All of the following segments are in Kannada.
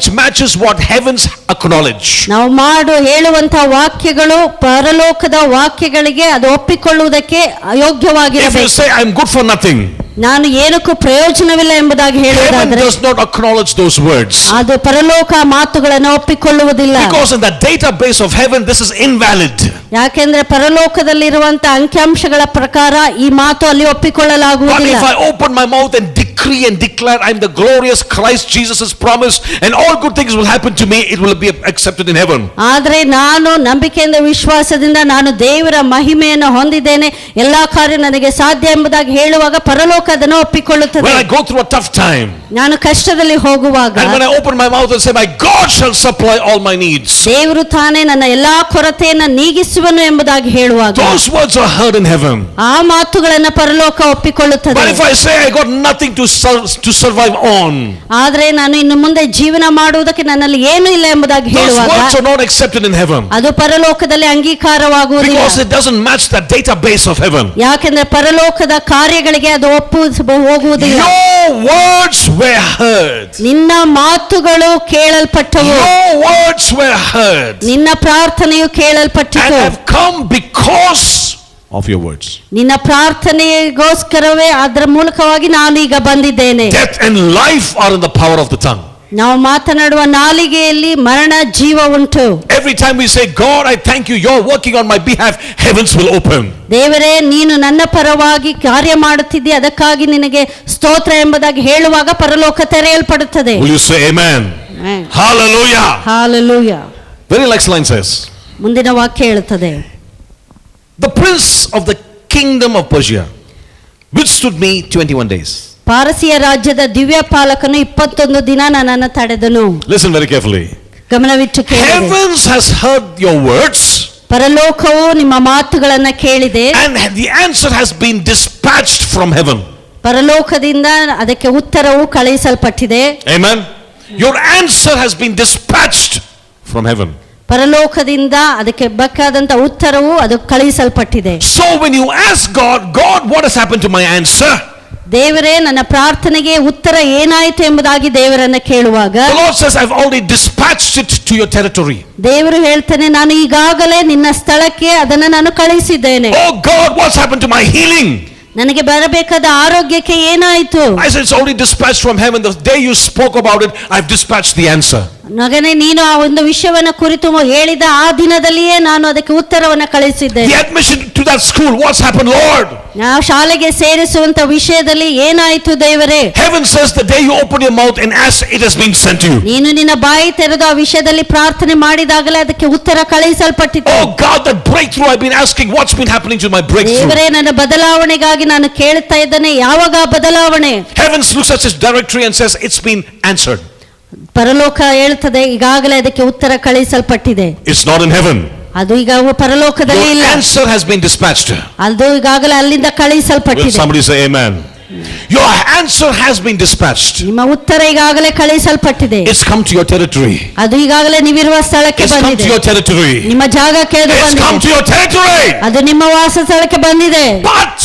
which matches what heavens acknowledge. ನಾವು ಹೇಳುವಂತಹ ವಾಕ್ಯಗಳು ಪರಲೋಕದ ವಾಕ್ಯಗಳಿಗೆ ಅದು ಒಪ್ಪಿಕೊಳ್ಳುವುದಕ್ಕೆ ಯೋಗ್ಯವಾಗಿರಬೇಕು. If you say I am good for nothing, ನಾನು ಏನಕ್ಕೂ ಪ್ರಯೋಜನವಿಲ್ಲ ಎಂಬುದಾಗಿ ಹೇಳುವುದಾದರೆ, heaven does not acknowledge those words. ಅದು ಪರಲೋಕ ಮಾತುಗಳನ್ನು ಒಪ್ಪಿಕೊಳ್ಳುವುದಿಲ್ಲ. Because in the database of heaven this is invalid. ಯಾಕೆಂದ್ರೆ ಪರಲೋಕದಲ್ಲಿರುವಂತಹ ಅಂಕಿಅಂಶಗಳ ಪ್ರಕಾರ ಈ ಮಾತು ಅಲ್ಲಿ ಒಪ್ಪಿಕೊಳ್ಳಲಾಗುವುದಿಲ್ಲ. But if I open my mouth and decree and declare I am the glorious Christ Jesus has promised and all good things will happen to me, it will be accepted in heaven. ಆದರೆ ನಾನು ನಂಬಿಕೆಯಿಂದ ವಿಶ್ವಾಸದಿಂದ ನಾನು ದೇವರ ಮಹಿಮೆಯನ್ನು ಹೊಂದಿದ್ದೇನೆ, ಎಲ್ಲಾ ಕಾರ್ಯ ನನಗೆ ಸಾಧ್ಯ ಎಂಬುದಾಗಿ ಹೇಳುವಾಗ ಪರಲೋಕ ಅದನ್ನು ಒಪ್ಪಿಕೊಳ್ಳುತ್ತದೆ. When I go through a tough time, ನಾನು ಕಷ್ಟದಲ್ಲಿ ಹೋಗುವಾಗ, and when I open my mouth and say my God shall supply all my needs, ದೇವರು ತಾನೇ ನನ್ನ ಎಲ್ಲಾ ಕೊರತೆಯನ್ನು ನೀಗಿಸುವನು ಎಂಬುದಾಗಿ ಹೇಳುವಾಗ, those words are heard in heaven. ಆ ಮಾತುಗಳನ್ನು ಪರಲೋಕ ಒಪ್ಪಿಕೊಳ್ಳುತ್ತದೆ. But if I say I got nothing to survive on, ಆದರೆ ನಾನು ಇನ್ನು ಮುಂದೆ ಜೀವನ ಮಾಡುವುದಕ್ಕೆ ನನ್ನಲ್ಲಿ ಏನು ಇಲ್ಲ ಎಂಬುದಾಗಿ ಹೇಳುವಾಗ, those words are not accepted in heaven. ಅದು ಪರಲೋಕದಲ್ಲಿ ಅಂಗೀಕಾರವಾಗುವುದಿಲ್ಲ. Because it doesn't match the database of heaven. ಯಾಕೆಂದ್ರೆ ಪರಲೋಕದ ಕಾರ್ಯಗಳಿಗೆ ಅದು ಹೋಗುವುದಿಲ್ಲ. Your words were heard. ನಿನ್ನ ಮಾತುಗಳು ಕೇಳಲ್ಪಟ್ಟವು. Your words were heard. ನಿನ್ನ ಪ್ರಾರ್ಥನೆಯು ಕೇಳಲ್ಪಟ್ಟಿತು. And have come because of your words. ನಿನ್ನ ಪ್ರಾರ್ಥನೆಗೋಸ್ಕರವೇ ಅದರ ಮೂಲಕವಾಗಿ ನಾನು ಈಗ ಬಂದಿದ್ದೇನೆ. Death and life are in the power of the tongue. ನಾವು ಮಾತನಾಡುವ ನಾಲಿಗೆಯಲ್ಲಿ ಮರಣ ಜೀವ ಉಂಟು. Every time we say God I thank you, you're working on my behalf, heavens will open. ದೇವರೇ ನೀನು ನನ್ನ ಪರವಾಗಿ ಕಾರ್ಯ ಮಾಡುತ್ತಿದ್ದೀ, ಅದಕ್ಕಾಗಿ ನಿನಗೆ ಸ್ತೋತ್ರ ಎಂಬುದಾಗಿ ಹೇಳುವಾಗ ಪರಲೋಕ ತೆರೆಯಲ್ಪಡುತ್ತದೆ. Will you say amen? Hallelujah. Hallelujah. Very next line says, ಮುಂದಿನ ವಾಕ್ಯ ಹೇಳುತ್ತದೆ, the prince of the kingdom of Persia withstood me 21 days. ಪಾರಸಿಯ ರಾಜ್ಯದ ದಿವ್ಯ ಪಾಲಕನು 21 ದಿನ ನನ್ನನ್ನು ತಡೆದನು. Listen very carefully. ಗಮನವಿಟ್ಟು ಕೇಳಿರಿ. Heavens has heard your words. ಪರಲೋಕವು ನಿಮ್ಮ ಮಾತುಗಳನ್ನು ಕೇಳಿದೆ. And the answer has been dispatched from heaven. ಪರಲೋಕದಿಂದ ಅದಕ್ಕೆ ಉತ್ತರವು ಕಳುಹಿಸಲ್ಪಟ್ಟಿದೆ. Amen. Your answer has been dispatched from heaven. ಪರಲೋಕದಿಂದ ಅದಕ್ಕೆ ಬೇಕಾದಂತ ಉತ್ತರವು ಅದು ಕಳುಹಿಸಲ್ಪಟ್ಟಿದೆ. So when you ask God, what has happened to my answer? ದೇವರೇ ನನ್ನ ಪ್ರಾರ್ಥನೆಗೆ ಉತ್ತರ ಏನಾಯಿತು ಎಂಬುದಾಗಿ ದೇವರನ್ನ ಕೇಳುವಾಗ, the Lord says I've already dispatched it to your territory. ದೇವರು ಹೇಳ್ತಾನೆ, ನಾನು ಈಗಾಗಲೇ ನಿನ್ನ ಸ್ಥಳಕ್ಕೆ ಅದನ್ನು ನಾನು ಕಳುಹಿಸಿದ್ದೇನೆ. Oh God, what's happened to my healing? ನನಗೆ ಬರಬೇಕಾದ ಆರೋಗ್ಯಕ್ಕೆ ಏನಾಯಿತು? I said it's already dispatched from heaven. The day you spoke about it, I've dispatched the answer. ಮಗನೇ, ನೀನು ಆ ಒಂದು ವಿಷಯವನ್ನು ಕುರಿತು ಹೇಳಿದ ಆ ದಿನದಲ್ಲಿಯೇ ನಾನು ಅದಕ್ಕೆ ಉತ್ತರವನ್ನು ಕಳುಹಿಸಿದ್ದೇನೆ. The admission to that school, what's happened, Lord? ನಾವು ಶಾಲೆಗೆ ಸೇರಿಸುವಂತ ವಿಷಯದಲ್ಲಿ ಏನಾಯಿತು ದೇವರೇ? Heaven says the day you open your mouth and ask, it has been sent to you. ನೀನು ನಿನ್ನ ಬಾಯಿ ತೆರೆದು ಆ ವಿಷಯದಲ್ಲಿ ಪ್ರಾರ್ಥನೆ ಮಾಡಿದಾಗಲೇ ಅದಕ್ಕೆ ಉತ್ತರ ಕಳುಹಿಸಲ್ಪಟ್ಟಿತು. Oh God, that breakthrough I've been asking, what's been happening to my breakthrough? ದೇವರೇ, ನನ್ನ ಬದಲಾವಣೆಗಾಗಿ ನಾನು ಕೇಳ್ತಾ ಇದ್ದೇನೆ, ಯಾವಾಗ ಬದಲಾವಣೆ? Heaven looks at his directory and says it's been answered. ಪರಲೋಕ ಹೇಳ್ತದೆ, ಈಗಾಗಲೇ ಅದಕ್ಕೆ ಉತ್ತರ ಕಳುಹಿಸಲ್ಪಟ್ಟಿದೆ. It's not in heaven. ಅದು ಈಗ ಪರಲೋಕದಲ್ಲಿ ಇಲ್ಲ. Your answer has been dispatched. ಅದು ಈಗಾಗಲೇ ಅಲ್ಲಿಂದ ಕಳುಹಿಸಲ್ಪಟ್ಟಿದೆ. Will somebody say amen? Your answer has been dispatched. ನಿಮ್ಮ ಉತ್ತರ ಈಗಾಗಲೇ ಕಳುಹಿಸಲ್ಪಟ್ಟಿದೆ. It's come to your territory. ಅದು ಈಗಾಗಲೇ ನೀವಿರುವ ಸ್ಥಳಕ್ಕೆ ಬಂದಿದೆ. It's come to your territory. ನಿಮ್ಮ ಜಾಗಕ್ಕೆ ಅದು ಬಂದಿದೆ. It's come to your territory. ಅದು ನಿಮ್ಮ ವಾಸ ಸ್ಥಳಕ್ಕೆ ಬಂದಿದೆ. But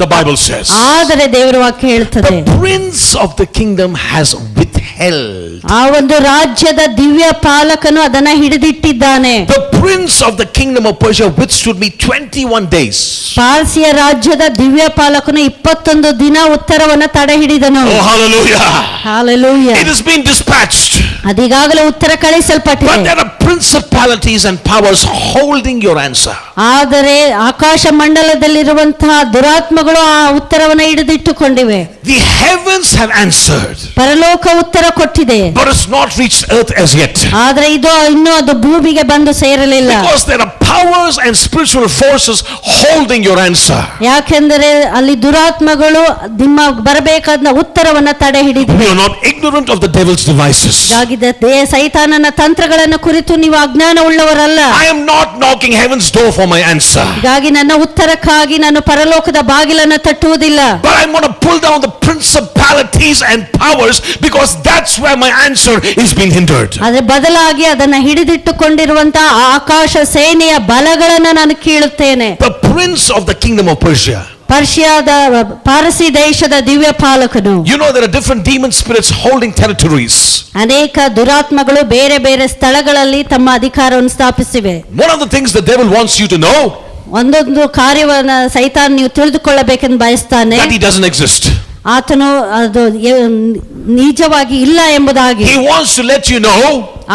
the Bible says, ಆದರೆ ದೇವರ ವಾಕ್ಯ ಹೇಳ್ತದೆ, the prince of the kingdom has withheld. ಆ ಒಂದು ರಾಜ್ಯದ ದಿವ್ಯ ಪಾಲಕನು ಅದನ್ನ ಹಿಡಿದಿಟ್ಟಿದ್ದಾನೆ. The prince of the kingdom of Persia withstood me 21 days. ಪಾರ್ಸಿಯ ರಾಜ್ಯದ ದಿವ್ಯ ಪಾಲಕನು 21 ದಿನ ಉತ್ತರವನ್ನು ತಡೆ ಹಿಡಿದನು. Oh hallelujah. Hallelujah. It has been dispatched. ಅದೀಗಾಗಲೇ ಉತ್ತರ ಕಳುಹಿಸಲ್ಪಟ್ಟಿದೆ. But there are principalities and powers holding your answer. ಆದರೆ ಆಕಾಶ ಮಂಡಲದಲ್ಲಿರುವಂತಹ ದುರಾತ್ಮಗಳು ಆ ಉತ್ತರವನ್ನು ಹಿಡಿದಿಟ್ಟುಕೊಂಡಿವೆ. The heavens have answered. ಪರಲೋಕ ಉತ್ತರ ಕೊಟ್ಟಿದೆ. But it's not reached earth as yet. ಆದರೆ ಇದು ಇನ್ನೂ ಅದು ಭೂಮಿಗೆ ಬಂದು ಸೇರಲಿಲ್ಲ. Because there are powers and spiritual forces holding your answer. ಯಾಕೆಂದರೆ ಅಲ್ಲಿ ದುರಾತ್ಮಗಳು ನಿಮ್ಮ ಬರಬೇಕಾದ ಉತ್ತರವನ್ನು ತಡೆ ಹಿಡಿದಿವೆ. We are not ignorant of the devil's devices. ಹಾಗಿದ್ದರೆ ಸೈತಾನನ ತಂತ್ರಗಳನ್ನು ಕುರಿತು ನೀವು ಅಜ್ಞಾನ ಉಳ್ಳವರಲ್ಲ. I am not knocking heaven's door for my answer. ಹೀಗಾಗಿ ನನ್ನ ಉತ್ತರಕ್ಕಾಗಿ ನಾನು ಪರಲೋಕದ ಬಾಗಿಲನ್ನು ತಟ್ಟುವುದಿಲ್ಲ. But I want to pull down the principalities and powers because that's where my answer is being hindered. ಅದರ ಬದಲಾಗಿ ಅದನ್ನ ಹಿಡಿದಿಟ್ಟುಕೊಂಡಿರುವಂತಹ ಆಕಾಶ ಸೇನೆಯ ಬಲಗಳನ್ನು ನಾನು ಕೀಳುತ್ತೇನೆ. The prince of the kingdom of Persia. ಪರ್ಷಿಯಾದ Parsi ದೇಶದ ದಿವ್ಯ ಪಾಲಕನು. You know there are different demon spirits holding territories. ಅನೇಕ ದುರಾತ್ಮಗಳು ಬೇರೆ ಬೇರೆ ಸ್ಥಳಗಳಲ್ಲಿ ತಮ್ಮ ಅಧಿಕಾರವನ್ನು ಸ್ಥಾಪಿಸಿವೆ. One of the things the devil wants you to know, ಒಂದೊಂದು ಕಾರ್ಯವನ್ನ ಸೈತಾನ್ ನೀವು ತಿಳಿದುಕೊಳ್ಳಬೇಕೆಂದು ಬಯಸ್ತಾನೆ. that he doesn't exist. ಆತನು ಅದು ನಿಜವಾಗಿ ಇಲ್ಲ ಎಂಬುದಾಗಿ He wants to let you know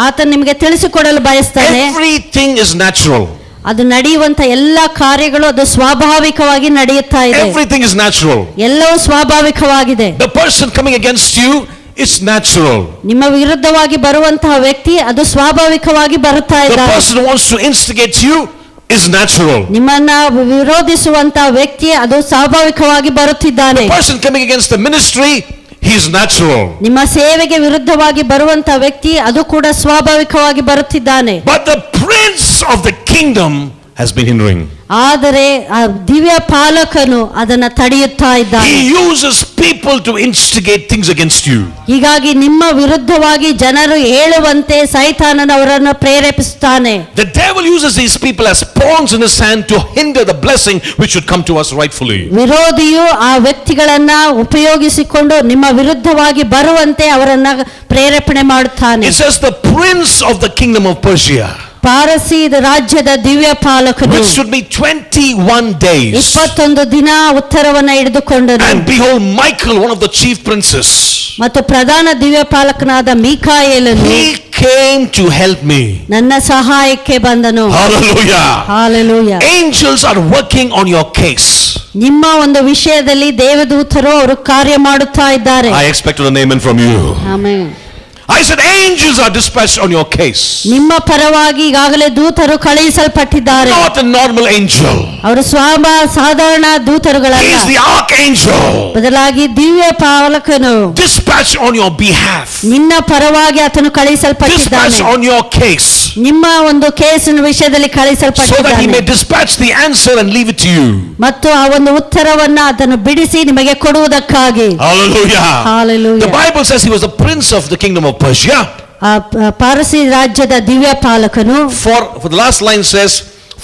ಆತನು ನಿಮಗೆ ತಿಳಿಸಿಕೊಡಲು ಬಯಸ್ತಾನೆ. everything is natural. ಅದು ನಡೆಯುವಂತ ಎಲ್ಲಾ ಕಾರ್ಯಗಳು ಅದು ಸ್ವಾಭಾವಿಕವಾಗಿ ನಡೆಯುತ್ತಾ ಇದೆ. Everything is natural. ಎಲ್ಲವೂ ಸ್ವಾಭಾವಿಕವಾಗಿದೆ. The person coming against you is natural. ನಿಮ್ಮ ವಿರುದ್ಧವಾಗಿ ಬರುವಂತಹ ವ್ಯಕ್ತಿ ಅದು ಸ್ವಾಭಾವಿಕವಾಗಿ ಬರುತ್ತಾ The ಇದ್ದಾನೆ. person who wants to instigate you is natural. ನಿಮ್ಮನ್ನ ವಿರೋಧಿಸುವಂತಹ ವ್ಯಕ್ತಿ ಅದು ಸ್ವಾಭಾವಿಕವಾಗಿ ಬರುತ್ತಿದ್ದಾನೆ. The person coming against the ministry, he is natural. ನಿಮ್ಮ ಸೇವೆಗೆ ವಿರುದ್ಧವಾಗಿ ಬರುವಂತಹ ವ್ಯಕ್ತಿ ಅದು ಕೂಡ ಸ್ವಾಭಾವಿಕವಾಗಿ ಬರುತ್ತಿದ್ದಾನೆ. But the prince of the kingdom has been hindering. ಆದರೆ ಆ ದಿವ್ಯ ಪಾಲಕನು ಅದನ್ನ ತಡೆಯುತ್ತಾ ಇದ್ದಾನೆ. He uses people to instigate things against you. ಹೀಗಾಗಿ ನಿಮ್ಮ ವಿರುದ್ಧವಾಗಿ ಜನರು ಹೇಳುವಂತೆ ಸೈತಾನನು ಅವರನ್ನು ಪ್ರೇರೇಪಿಸುತ್ತಾನೆ. The devil uses these people as pawns in his hand to hinder the blessing which should come to us rightfully. ವಿರೋಧಿಯು ಆ ವ್ಯಕ್ತಿಗಳನ್ನ ಉಪಯೋಗಿಸಿಕೊಂಡು ನಿಮ್ಮ ವಿರುದ್ಧವಾಗಿ ಬರುವಂತೆ ಅವರನ್ನ ಪ್ರೇರೇಪಣೆ ಮಾಡುತ್ತಾನೆ. It says the prince of the kingdom of Persia, Parsi ರಾಜ್ಯದ ದಿವ್ಯ ಪಾಲಕನು, which should be 21 days. 21 ದಿನ ಉತ್ತರವನ್ನ ಹಿಡಿದುಕೊಂಡನು. And behold, Michael, one of the chief princes, ಮತ್ತು ಪ್ರಧಾನ ದಿವ್ಯ ಪಾಲಕನಾದ ಮೀಕಾಯೇಲನು he came to help me. ನನ್ನ ಸಹಾಯಕ್ಕೆ ಬಂದನು. Hallelujah. Hallelujah. Angels are working on your case. ನಿಮ್ಮ ಒಂದು ವಿಷಯದಲ್ಲಿ ದೇವದೂತರು ಅವರು ಕಾರ್ಯ ಮಾಡುತ್ತಾ ಇದ್ದಾರೆ. I expected an amen from you. Amen. I said angels are dispatched on your case. ನಿಮ್ಮ ಪರವಾಗಿ ಈಗಾಗಲೇ ದೂತರು ಕಳುಹಿಸಲ್ಪಟ್ಟಿದ್ದಾರೆ. Not a normal angel. ಅವರು ಸಾಧಾರಣ He ದೂತರುಗಳಲ್ಲ, is the archangel. ಬದಲಾಗಿ ದಿವ್ಯ ಪಾಲಕನು Dispatched on your behalf. ನಿನ್ನ ಪರವಾಗಿ ಆತನು Dispatched ಕಳುಹಿಸಲ್ಪಟ್ಟಿದ್ದಾನೆ. on your case. ನಿಮ್ಮ ಒಂದು ಕೇಸಿನ ವಿಷಯದಲ್ಲಿ So that he ಕಳುಹಿಸಲ್ಪಟ್ಟಿದ್ದಾನೆ may dispatch the answer and leave it to you. ಮತ್ತು ಆ ಒಂದು ಉತ್ತರವನ್ನ ಅದನ್ನು ಬಿಡಿಸಿ ನಿಮಗೆ ಕೊಡುವುದಕ್ಕಾಗಿ. Hallelujah. Hallelujah. The Bible says he was the prince of the kingdom of Persia. ಆ ಪಾರಸಿ ರಾಜ್ಯದ ದಿವ್ಯ ಪಾಲಕನು. For the last line says,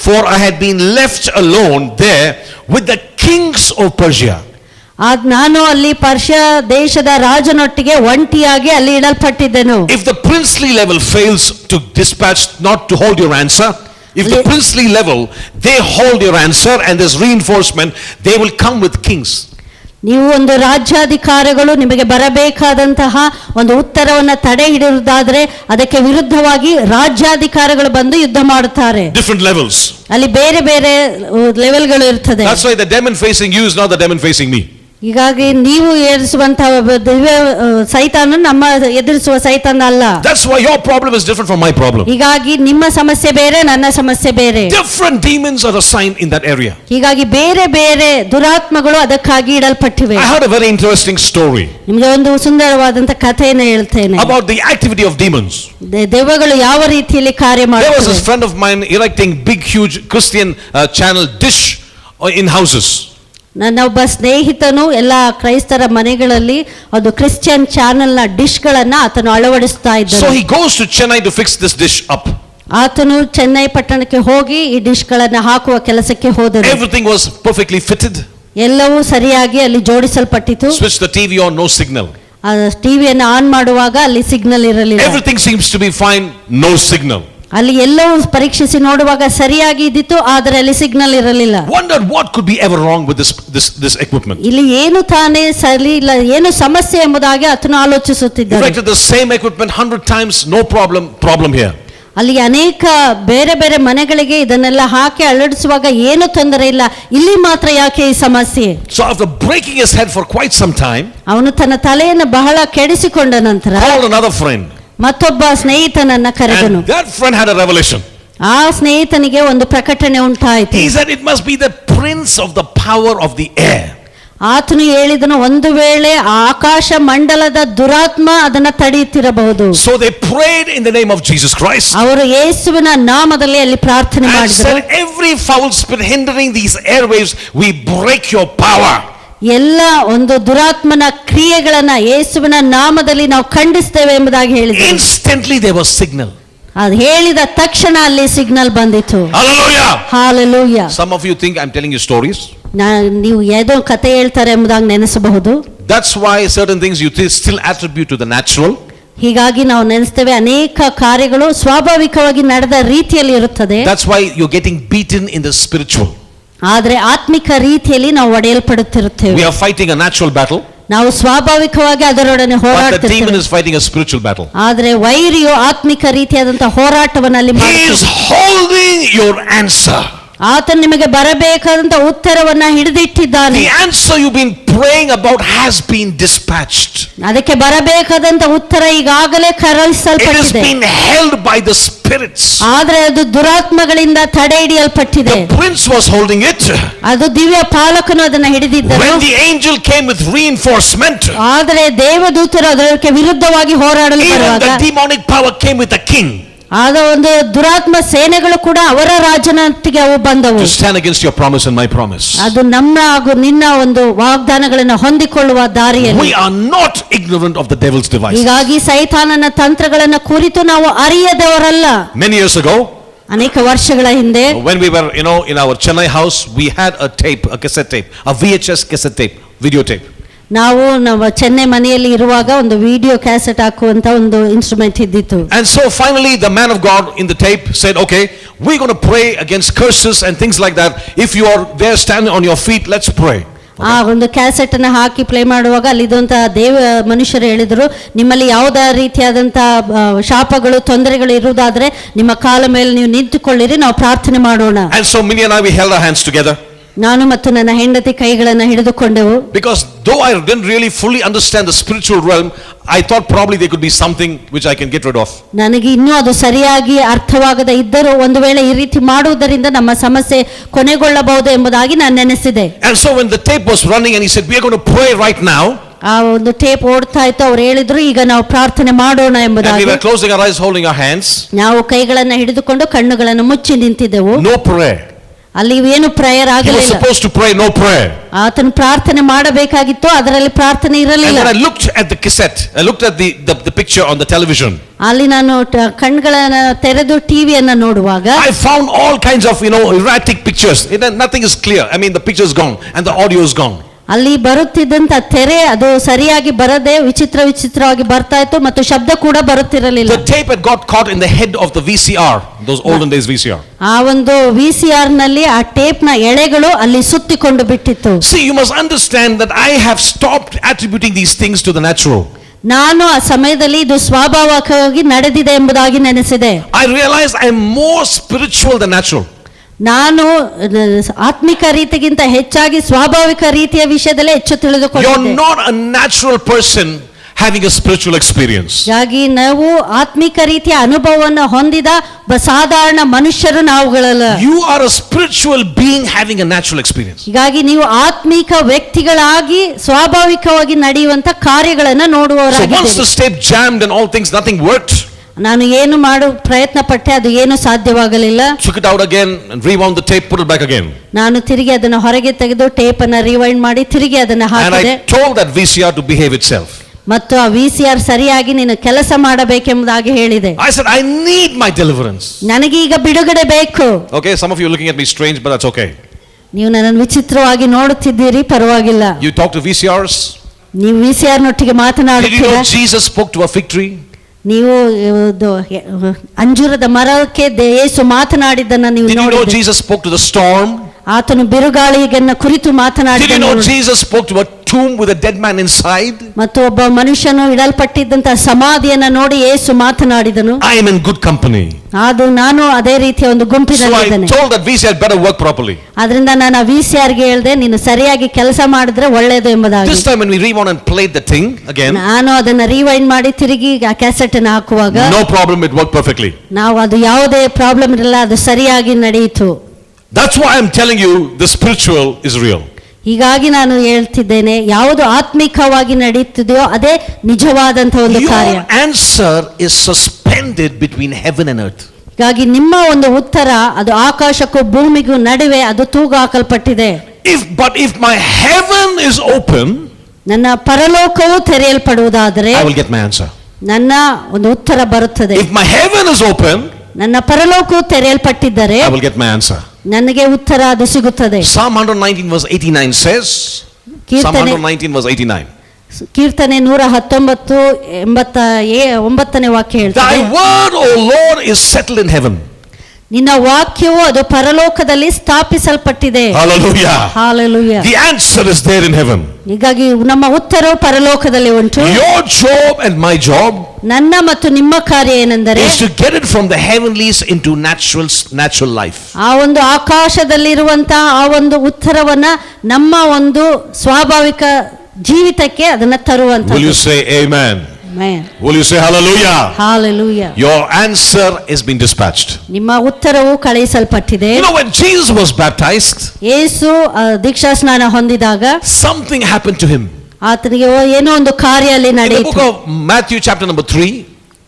for I had been left alone there with the kings of Persia. ನಾನು ಅಲ್ಲಿ ಪರ್ಷಿಯಾ ದೇಶದ ರಾಜನೊಟ್ಟಿಗೆ ಒಂಟಿಯಾಗಿ ಅಲ್ಲಿ ಇಡಲ್ಪಟ್ಟಿದ್ದೆನು. If the princely level fails to dispatch, not to hold your answer, if the princely level, they hold your answer and there's reinforcement, they will come with kings. ನೀವು ಒಂದು ರಾಜ್ಯಾಧಿಕಾರಿಗಳು ನಿಮಗೆ ಬರಬೇಕಾದಂತಹ ಒಂದು ಉತ್ತರವನ್ನ ತಡೆ ಹಿಡಿಯುವುದಾದ್ರೆ ಅದಕ್ಕೆ ವಿರುದ್ಧವಾಗಿ ರಾಜ್ಯಾಧಿಕಾರಿಗಳು ಬಂದು ಯುದ್ಧ ಮಾಡುತ್ತಾರೆ. Different levels. ಅಲ್ಲಿ ಬೇರೆ ಬೇರೆ ಲೆವೆಲ್ಗಳು ಇರ್ತದೆ. That's why the demon facing you is not the demon facing me. ಹೀಗಾಗಿ ನೀವು ಎದುರಿಸುವಂತಹ ದಿವ್ಯ ಸೈತಾನ ನಮ್ಮ ಎದುರಿಸುವ ಸೈತಾನ ಅಲ್ಲ. That's why your problem is different from my problem. ಹೀಗಾಗಿ ನಿಮ್ಮ ಸಮಸ್ಯೆ ಬೇರೆ, ನನ್ನ ಸಮಸ್ಯೆ ಬೇರೆ. Different demons are assigned in that area. ಹೀಗಾಗಿ ಬೇರೆ ಬೇರೆ ದುರಾತ್ಮಗಳು ಅದಕ್ಕಾಗಿ ಇಡಲ್ಪಟ್ಟಿವೆ. I heard a very interesting story ನಿಮಗೆ ಒಂದು ಸುಂದರವಾದಂತ ಕಥೆಯನ್ನು ಹೇಳ್ತೇನೆ about the activity of demons. ದೆವ್ವಗಳು ಯಾವ ರೀತಿಯಲ್ಲಿ ಕಾರ್ಯ There was ಮಾಡುತ್ತವೆ. this friend of mine erecting big huge Christian channel dish in houses. ನನ್ನ ಒಬ್ಬ ಸ್ನೇಹಿತನು ಎಲ್ಲ ಕ್ರೈಸ್ತರ ಮನೆಗಳಲ್ಲಿ ಒಂದು ಕ್ರಿಶ್ಚಿಯನ್ ಚಾನೆಲ್ ನ ಡಿಶ್ ಗಳನ್ನ ಆತನು ಅಳವಡಿಸ್ತಾ So ಇದ್ದಾನೆ. he goes to Chennai to fix this dish up. ಆತನು ಚೆನ್ನೈ ಪಟ್ಟಣಕ್ಕೆ ಹೋಗಿ ಈ ಡಿಶ್ ಗಳನ್ನ ಹಾಕುವ ಕೆಲಸಕ್ಕೆ ಹೋದನು. Everything was perfectly fitted. ಎಲ್ಲವೂ ಸರಿಯಾಗಿ ಅಲ್ಲಿ ಜೋಡಿಸಲ್ಪಟ್ಟಿತು. Switch the TV on, no signal. ಟಿವಿಯನ್ನು ಆನ್ ಮಾಡುವಾಗ ಅಲ್ಲಿ ಸಿಗ್ನಲ್ ಇರಲಿಲ್ಲ. Everything seems to be fine, no signal. ಅಲ್ಲಿ ಎಲ್ಲವೂ ಪರೀಕ್ಷಿಸಿ ನೋಡುವಾಗ ಸರಿಯಾಗಿ ಇದ್ದಿತ್ತು, ಆದರೆ ಅಲ್ಲಿ ಸಿಗ್ನಲ್ ಇರಲಿಲ್ಲ. Wondered what could be ever wrong with this equipment. ಇಲ್ಲಿ ಏನು ತಾನೇ ಸರಿ ಇಲ್ಲ, ಏನು ಸಮಸ್ಯೆ ಎಂಬುದಾಗಿ ಆತನು ಆಲೋಚಿಸುತ್ತಿದ್ದಾನೆ. Erected the same equipment 100 times, no problem here. ಅಲ್ಲಿ ಅನೇಕ ಬೇರೆ ಬೇರೆ ಮನೆಗಳಿಗೆ ಇದನ್ನೆಲ್ಲ ಹಾಕಿ ಅಳವಡಿಸುವಾಗ ಏನು ತೊಂದರೆ ಇಲ್ಲ, ಇಲ್ಲಿ ಮಾತ್ರ ಯಾಕೆ ಈ ಸಮಸ್ಯೆ? So after breaking his head for quite some time, ಅವನು ತನ್ನ ತಲೆಯನ್ನು ಬಹಳ ಕೆಡಿಸಿಕೊಂಡ ನಂತರ called another friend. ಮತ್ತೊಬ್ಬ ಸ್ನೇಹಿತನನ್ನ ಕರೆದನು. And that friend had a revelation. ಆ ಸ್ನೇಹಿತನಿಗೆ ಒಂದು ಪ್ರಕಟಣೆ ಉಂಟಾಯಿತು. He said it must be the prince of the power of the air. ಆತನು ಹೇಳಿದನು, ಒಂದು ವೇಳೆ ಆಕಾಶ ಮಂಡಲದ ದುರಾತ್ಮ ಅದನ್ನ ತಡೆಯುತ್ತಿರಬಹುದು. So they prayed in the name of Jesus Christ. ಅವರು ಯೇಸುವಿನ ನಾಮದಲ್ಲಿ ಅಲ್ಲಿ ಪ್ರಾರ್ಥನೆ And ಮಾಡಿದರು. said, every foul spirit hindering these airwaves, we break your power. ಎಲ್ಲ ಒಂದು ದುರಾತ್ಮನ ಕ್ರಿಯೆಗಳನ್ನ ಯೇಸುವಿನ ನಾಮದಲ್ಲಿ ನಾವು ಖಂಡಿಸ್ತೇವೆ ಎಂಬುದಾಗಿ ಹೇಳಿದರು. Instantly there was signal. ಅದು ಹೇಳಿದ ತಕ್ಷಣ ಅಲ್ಲಿ ಸಿಗ್ನಲ್ ಬಂದಿತು. Hallelujah. Hallelujah. Some of you think I'm telling you stories. ನೀವು ಏನೋ ಕತೆ ಹೇಳ್ತಾರೆ ಎಂಬುದಾಗಿ ನೆನೆಸಬಹುದು. That's why certain things you still attribute to the natural. ಹೀಗಾಗಿ ನಾವು ನೆನೆಸ್ತೇವೆ ಅನೇಕ ಕಾರ್ಯಗಳು ಸ್ವಾಭಾವಿಕವಾಗಿ ನಡೆದ ರೀತಿಯಲ್ಲಿ ಇರುತ್ತದೆ. That's why you're getting beaten in the spiritual. ಆದ್ರೆ ಆತ್ಮಿಕ ರೀತಿಯಲ್ಲಿ ನಾವು ಒಡೆಯಲ್ಪಡುತ್ತಿರುತ್ತೇವೆ. We are fighting a natural battle. ನಾವು ಸ್ವಾಭಾವಿಕವಾಗಿ ಅದರೊಡನೆ But the demon ಹೋರಾಡುತ್ತೇವೆ. is fighting a spiritual battle. ಆದ್ರೆ ವೈರಿಯು ಆತ್ಮಿಕ ರೀತಿಯಾದಂತಹ ಹೋರಾಟವನ್ನಲ್ಲಿ He is ಮಾಡುತ್ತಾನೆ. holding your answer. ಆತನು ನಿಮಗೆ ಬರಬೇಕಾದಂತ ಉತ್ತರವನ್ನ ಹಿಡಿದಿಟ್ಟಿದ್ದಾನೆ. The answer you've been praying about has been dispatched. ಅದಕ್ಕೆ ಬರಬೇಕಾದಂತ ಉತ್ತರ ಈಗಾಗಲೇ It has ಕಳುಹಿಸಲ್ಪಟ್ಟಿದೆ. been held by the spirits. ಆದ್ರೆ ಅದು ದುರಾತ್ಮಗಳಿಂದ ತಡೆ ಹಿಡಿಯಲ್ಪಟ್ಟಿದೆ. The prince was holding it. ಅದು ದಿವ್ಯ ಪಾಲಕನು ಅದನ್ನ ಹಿಡಿದಿದ್ದನು. When the angel came with reinforcement, ಆದ್ರೆ ದೇವದೂತರು ಅದಕ್ಕೆ ವಿರುದ್ಧವಾಗಿ ಹೋರಾಡಲು even ಬರುವಾಗ the demonic power came with the king ಆದ ಒಂದು ದುರಾತ್ಮ ಸೇನೆಗಳು ಕೂಡ ಅವರ ರಾಜನೊಟ್ಟಿಗೆ ಅವು ಬಂದವು. to stand against your promise and my promise. ಅದು ನಮ್ಮ ಹಾಗೂ ನಿನ್ನ ಒಂದು ವಾಗ್ದಾನಗಳನ್ನು ಹೊಂದಿಕೊಳ್ಳುವ ದಾರಿಯಲ್ಲಿ. We are not ignorant of the devil's devices. ಹೀಗಾಗಿ ಸೈತಾನನ ತಂತ್ರಗಳನ್ನ ಕುರಿತು ನಾವು ಅರಿಯದವರಲ್ಲ. Many years ago, ಅನೇಕ ವರ್ಷಗಳ ಹಿಂದೆ when we were, in our Chennai house, we had a cassette tape, a VHS cassette tape, videotape. ನಾವು ನಮ್ಮ ಚೆನ್ನೈ ಮನೆಯಲ್ಲಿ ಇರುವಾಗ ಒಂದು ವಿಡಿಯೋ ಕ್ಯಾಸೆಟ್ ಹಾಕುವಂತ ಒಂದು ಇನ್ಸ್ಟ್ರೂಮೆಂಟ್ ಇದ್ದಿತ್ತು. And so finally the man of God in the tape said, okay, we're going to pray against curses and things like that. If you are there standing on your feet, let's pray. ಆ ಒಂದು ಕ್ಯಾಸೆಟ್ ಅನ್ನ ಹಾಕಿ ಪ್ಲೇ ಮಾಡುವಾಗ ಅಲ್ಲಿದ್ದಂತ ಮನುಷ್ಯರು ಹೇಳಿದ್ರು, ನಿಮ್ಮಲ್ಲಿ ಯಾವುದೇ ರೀತಿಯಾದಂತ ಶಾಪಗಳು ತೊಂದರೆಗಳು ಇರುವುದಾದ್ರೆ ನಿಮ್ಮ ಕಾಲ ಮೇಲೆ ನೀವು ನಿಂತುಕೊಳ್ಳಿರಿ, ನಾವು ಪ್ರಾರ್ಥನೆ ಮಾಡೋಣ. And so Millie and I, we held our hands together. ನಾನು ಮತ್ತು ನನ್ನ ಹೆಂಡತಿ ಕೈಗಳನ್ನು ಹಿಡಿದುಕೊಂಡೆವು. Because though I didn't really fully understand the spiritual realm, I thought probably there could be something which I can get rid of. ನನಗೆ ಇನ್ನೂ ಅದು ಸರಿಯಾಗಿ ಅರ್ಥವಾಗದ ಇದ್ದರೂ ಒಂದು ವೇಳೆ ಈ ರೀತಿ ಮಾಡುವುದರಿಂದ ನಮ್ಮ ಸಮಸ್ಯೆ ಕೊನೆಗೊಳ್ಳಬಹುದು ಎಂಬುದಾಗಿ ನಾನು ನೆನೆಸಿದೆ. And so when the tape was running and he said, we are going to pray right now. ಆ ಒಂದು ಟೇಪ್ ಓಡ್ತಾ ಇತ್ತು, ಅವ್ರು ಹೇಳಿದ್ರು ಈಗ ನಾವು ಪ್ರಾರ್ಥನೆ ಮಾಡೋಣ And we ಎಂಬುದಾಗಿ. were closing our eyes, holding our hands. ನಾವು ಕೈಗಳನ್ನು ಹಿಡಿದುಕೊಂಡು ಕಣ್ಣುಗಳನ್ನು ಮುಚ್ಚಿ ನಿಂತಿದ್ದೆವು. No prayer. ಅಲ್ಲಿ ಏನು ಪ್ರೇಯರ್ He was ಆಗಲಿಲ್ಲ. supposed to pray, no prayer. ಆತನು ಪ್ರಾರ್ಥನೆ ಮಾಡಬೇಕಾಗಿತ್ತು, ಅದರಲ್ಲಿ ಪ್ರಾರ್ಥನೆ And ಇರಲಿಲ್ಲ. when I looked at the cassette, I looked at the picture on the television. ಅಲ್ಲಿ ನಾನು ಕಣ್ಗಳನ್ನ ತೆರೆದು ಟಿವಿಯನ್ನ ನೋಡುವಾಗ I found all kinds of, erratic pictures. Nothing is clear. I mean, the picture is gone and the audio is gone. ಅಲ್ಲಿ ಬರುತ್ತಿದ್ದಂತ ತೆರೆ ಅದು ಸರಿಯಾಗಿ ಬರದೆ ವಿಚಿತ್ರವಾಗಿ ಬರ್ತಾ ಇತ್ತು ಮತ್ತು ಶಬ್ದ ಕೂಡ ಬರುತ್ತಿರಲಿಲ್ಲ. The tape had got caught in the head of the VCR, those olden days VCR. ಆ ಒಂದು VCR ನಲ್ಲಿ ಆ ಟೇಪ್ ನ ಎಳೆಗಳು ಅಲ್ಲಿ ಸುತ್ತಿಕೊಂಡು ಬಿಟ್ಟಿತ್ತು. See, you must understand that I have stopped attributing these things to the natural. ನಾನು ಆ ಸಮಯದಲ್ಲಿ ಇದು ಸ್ವಾಭಾವಿಕವಾಗಿ ನಡೆದಿದೆ ಎಂಬುದಾಗಿ ನೆನೆಸಿದೆ. I realized I am more spiritual than natural. ನಾನು ಆತ್ಮಿಕ ರೀತಿಗಿಂತ ಹೆಚ್ಚಾಗಿ ಸ್ವಾಭಾವಿಕ ರೀತಿಯ ವಿಷಯದಲ್ಲೇ ಹೆಚ್ಚು ತಿಳಿದುಕೊಂಡಿದ್ದೆ. You're not a natural person having a spiritual experience. ಹಾಗಾಗಿ ನಾವು ಆತ್ಮಿಕ ರೀತಿಯ ಅನುಭವವನ್ನು ಹೊಂದಿದ ಸಾಧಾರಣ ಮನುಷ್ಯರು ನಾವುಗಳಲ್ಲ. You are a spiritual being having a natural experience. ಹೀಗಾಗಿ ನೀವು ಆತ್ಮಿಕ ವ್ಯಕ್ತಿಗಳಾಗಿ ಸ್ವಾಭಾವಿಕವಾಗಿ ನಡೆಯುವಂತ ಕಾರ್ಯಗಳನ್ನು So once ನೋಡುವವರಾಗಿದ್ದೀರಿ. the tape jammed and all things, nothing worked. ನಾನು ಏನು ಮಾಡು ಪ್ರಯತ್ನ ಪಟ್ಟೆ, ಅದು ಏನು ಸಾಧ್ಯವಾಗಲಿಲ್ಲ. Took it out again and rewound the tape, put it back again. ನಾನು ತಿರುಗಿ ಅದನ್ನು ಹೊರಗೆ ತೆಗೆದು ಟೇಪ್ ಅನ್ನ ರಿವೈಂಡ್ ಮಾಡಿ ತಿರುಗಿ ಅದನ್ನ And ಹಾಕಿದೆ. I told that VCR to behave itself. ಮತ್ತು ಆ VCR ಸರಿಯಾಗಿ ನೀನು ಕೆಲಸ ಮಾಡಬೇಕೆಂಬುದಾಗಿ ಹೇಳಿದೆ. I said, I need my deliverance. ನನಗೆ ಈಗ ಬಿಡುಗಡೆ ಬೇಕು. Okay, some of you are looking at me strange, but that's okay. ನೀವು ನನ್ನನ್ನು ವಿಚಿತ್ರವಾಗಿ ನೋಡುತ್ತಿದ್ದೀರಿ, ಪರವಾಗಿಲ್ಲ. You talk to VCRs. ನೀವು VCR ನೊಟ್ಟಿಗೆ Did you ಮಾತನಾಡುತ್ತೀರಾ? know Jesus spoke to a fig tree? ನೀವು ಅಂಜೂರದ ಮರಕ್ಕೆ ಯೇಸು ಮಾತನಾಡಿದ್ದನ್ನ ನೀವು Did you know ನೋಡಿದ್ದೀರಿ. Jesus spoke to the storm? ಆತನು ಬಿರುಗಾಳಿಯನ್ನು ಕುರಿತು Did you know ಮಾತನಾಡಿದನು. Jesus spoke to a tomb with a dead man inside? ಮತ್ತು ಒಬ್ಬ ಮನುಷ್ಯನು ಇಡಲ್ಪಟ್ಟಿದ್ದಂತಹ ಸಮಾಧಿಯನ್ನ ನೋಡಿ ಯೇಸು ಮಾತನಾಡಿದನು. I am in good company. ಅದು ನಾನು ಅದೇ ರೀತಿಯ ಒಂದು So I ಗುಂಪಿನಲ್ಲಿದ್ದೇನೆ. told that VCR better work properly. ಆದ್ರಿಂದ ನಾನು ಆ VCR ಗೆ ಹೇಳಿದೆ, ನೀನು ಸರಿಯಾಗಿ ಕೆಲಸ ಮಾಡಿದ್ರೆ ಒಳ್ಳೆಯದು ಎಂಬುದಾಗಿ. This time when we rewound and played the thing again, ನಾನು ಅದನ್ನ ರಿವೈಂಡ್ ಮಾಡಿ ತಿರುಗಿ ಆ ಕ್ಯಾಸೆಟ್ ಅನ್ನು ಹಾಕುವಾಗ no problem, it worked perfectly. ನಾವು ಅದು ಯಾವುದೇ ಪ್ರಾಬ್ಲಮ್ ಇರಲಿಲ್ಲ, ಅದು ಸರಿಯಾಗಿ ನಡೆಯಿತು. That's why I'm telling you the spiritual is real. ಹೀಗಾಗಿ ನಾನು ಹೇಳ್ತಿದ್ದೇನೆ, ಯಾವುದು ಆತ್ಮಿಕವಾಗಿ ನಡೆಯುತ್ತಿದೆಯೋ ಅದೇ ನಿಜವಾದಂತಹ ಒಂದು ಕಾರ್ಯ. Your answer is suspended between heaven and earth. ಹೀಗಾಗಿ ನಿಮ್ಮ ಒಂದು ಉತ್ತರ ಅದು ಆಕಾಶಕ್ಕೂ ಭೂಮಿಗೂ ನಡುವೆ ಅದು ತೂಗು ಹಾಕಲ್ಪಟ್ಟಿದೆ. But if my heaven is open, ನನ್ನ ಪರಲೋಕವು ತೆರೆಯಲ್ಪಡುವುದಾದರೆ I will get my answer. ನನ್ನ ಒಂದು ಉತ್ತರ ಬರುತ್ತದೆ. If my heaven is open, ನನ್ನ ಪರಲೋಕವು ತೆರೆಯಲ್ಪಟ್ಟಿದ್ದರೆ I will get my answer. ನನಗೆ ಉತ್ತರ ಅದು ಸಿಗುತ್ತದೆ. Psalm 119 verse 89 says, Psalm 119 verse 89. ಕೀರ್ತನೆ 119:89 ವಾಕ್ಯ ಹೇಳ್ತದೆ, Thy word, O Lord, is settled in heaven. ನಿನ್ನ ವಾಕ್ಯವು ಅದು ಪರಲೋಕದಲ್ಲಿ ಸ್ಥಾಪಿಸಲ್ಪಟ್ಟಿದೆ. Hallelujah. Hallelujah. The answer is there in heaven. ಹೀಗಾಗಿ ನಮ್ಮ ಉತ್ತರವು ಪರಲೋಕದಲ್ಲಿ ಉಂಟು. Your job and my job ನನ್ನ ಮತ್ತು ನಿಮ್ಮ ಕಾರ್ಯ ಏನೆಂದರೆ is to get it from the heavenlies into natural life. ಆ ಒಂದು ಆಕಾಶದಲ್ಲಿರುವಂತಹ ಆ ಒಂದು ಉತ್ತರವನ್ನ ನಮ್ಮ ಒಂದು ಸ್ವಾಭಾವಿಕ ಜೀವಿತಕ್ಕೆ ಅದನ್ನ ತರುವಂತ. Will you say amen? Amen. Will you say hallelujah? Hallelujah. Your answer is being dispatched. ನಿಮ್ಮ ಉತ್ತರವು ಕಳುಹಿಸಲ್ಪಟ್ಟಿದೆ. You know, when Jesus was baptized, ಯೇಸು ದೀಕ್ಷಾ ಸ್ನಾನ ಹೊಂದಿದಾಗ something happened to him. ಆತನಿಗೆ ಏನೋ ಒಂದು ಕಾರ್ಯ ಅಲ್ಲಿ In the ನಡೆಯಿತು. book of Matthew chapter number 3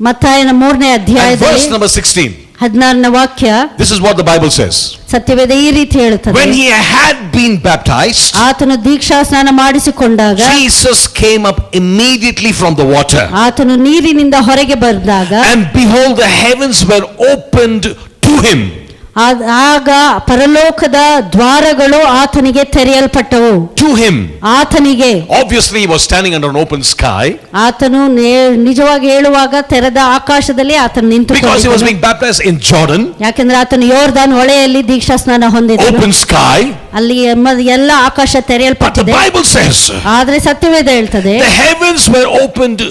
ಮತ್ತಾಯನ 3ನೇ and ಅಧ್ಯಾಯದಲ್ಲಿ verse number 16, 16ನೇ ವಾಕ್ಯ this is what the Bible says. ಸತ್ಯವೇದ ಈ ರೀತಿ ಹೇಳುತ್ತದೆ, When he had been baptized, ಆತನು ದೀಕ್ಷಾ ಸ್ನಾನ ಮಾಡಿಸಿಕೊಂಡಾಗ Jesus came up immediately from the water, ಆತನು ನೀರಿನಿಂದ ಹೊರಗೆ ಬಂದಾಗ and behold, the heavens were opened to him. ಆಗ ಪರಲೋಕದ ದ್ವಾರಗಳು ಆತನಿಗೆ ತೆರೆಯಲ್ಪಟ್ಟವು. To him. ಆತನಿಗೆ. Obviously he was standing under an open sky, ಆತನು ನಿಜವಾಗಿ ಹೇಳುವಾಗ ತೆರೆದ ಆಕಾಶದಲ್ಲಿ ಆತನು ನಿಂತುಕೊಂಡಿದ್ದನು. because he was being baptized in Jordan. ಯಾಕೆಂದ್ರೆ ಆತನು ಯೋರ್ದಾನ್ ಹೊಳೆಯಲ್ಲಿ ದೀಕ್ಷಾ ಸ್ನಾನ ಹೊಂದಿದ್ದನು. Open sky. ಅಲ್ಲಿ ಎಲ್ಲ ಆಕಾಶ But the ತೆರೆಯಲ್ಪಟ್ಟಿದೆ. Bible says, ಆದ್ರೆ ಸತ್ಯವೇದ ಹೇಳ್ತದೆ, the heavens were opened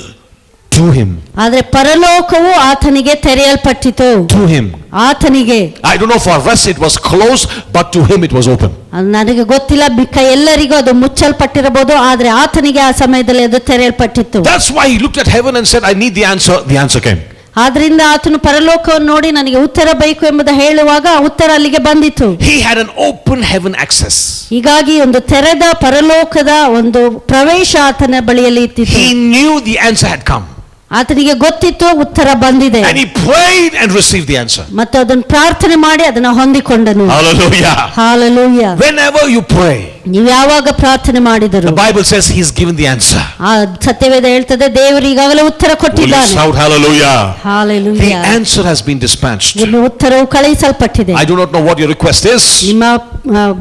to him. ಆದ್ರೆ ಪರಲೋಕವು ಆತನಿಗೆ ತೆರೆಯಲ್ಪಟ್ಟಿತು. To him. ಆತನಿಗೆ. I don't know, for us it was closed, but to him it was open. ನನಗೆ ಗೊತ್ತಿಲ್ಲ, ಮಿಕ್ಕ ಎಲ್ಲರಿಗೂ ಅದು ಮುಚ್ಚಲ್ಪಟ್ಟಿರಬಹುದು, ಆದ್ರೆ ಆತನಿಗೆ ಆ ಸಮಯದಲ್ಲಿ ಅದು ತೆರೆಯಲ್ಪಟ್ಟಿತ್ತು. That's why he looked at heaven and said, I need the answer. The answer came. ಆದ್ರಿಂದ ಆತನು ಪರಲೋಕವನ್ನು ನೋಡಿ ನನಗೆ ಉತ್ತರ ಬೇಕು ಎಂಬುದು ಹೇಳುವಾಗ ಉತ್ತರ ಅಲ್ಲಿಗೆ ಬಂದಿತು. He had an open heaven access. ಹೀಗಾಗಿ ಒಂದು ತೆರೆದ ಪರಲೋಕದ ಒಂದು ಪ್ರವೇಶ ಆತನ ಬಳಿಯಲ್ಲಿ ಇತ್ತಿತ್ತು. He knew the answer had come. ಆತನಿಗೆ ಗೊತ್ತಿತ್ತು ಉತ್ತರ ಬಂದಿದೆ. And he prayed and received the answer. ಮತ್ತು ಅದನ್ನು ಪ್ರಾರ್ಥನೆ ಮಾಡಿ ಅದನ್ನ ಹೊಂದಿಕೊಂಡನು. Hallelujah. Hallelujah. Whenever you pray, ನೀವು ಯಾವಾಗ ಪ್ರಾರ್ಥನೆ ಮಾಡಿದರು, the Bible says he's given the answer. ಆ ಸತ್ಯವೇದ ಹೇಳ್ತದೆ ದೇವರು ಈಗಾಗಲೇ ಉತ್ತರ Will you ಕೊಟ್ಟಿದ್ದಾನೆ. shout hallelujah? Hallelujah. The answer has been dispatched. ನಿಮ್ಮ ಉತ್ತರವು ಕಳುಹಿಸಲ್ಪಟ್ಟಿದೆ. I do not know what your request is, ನಿಮ್ಮ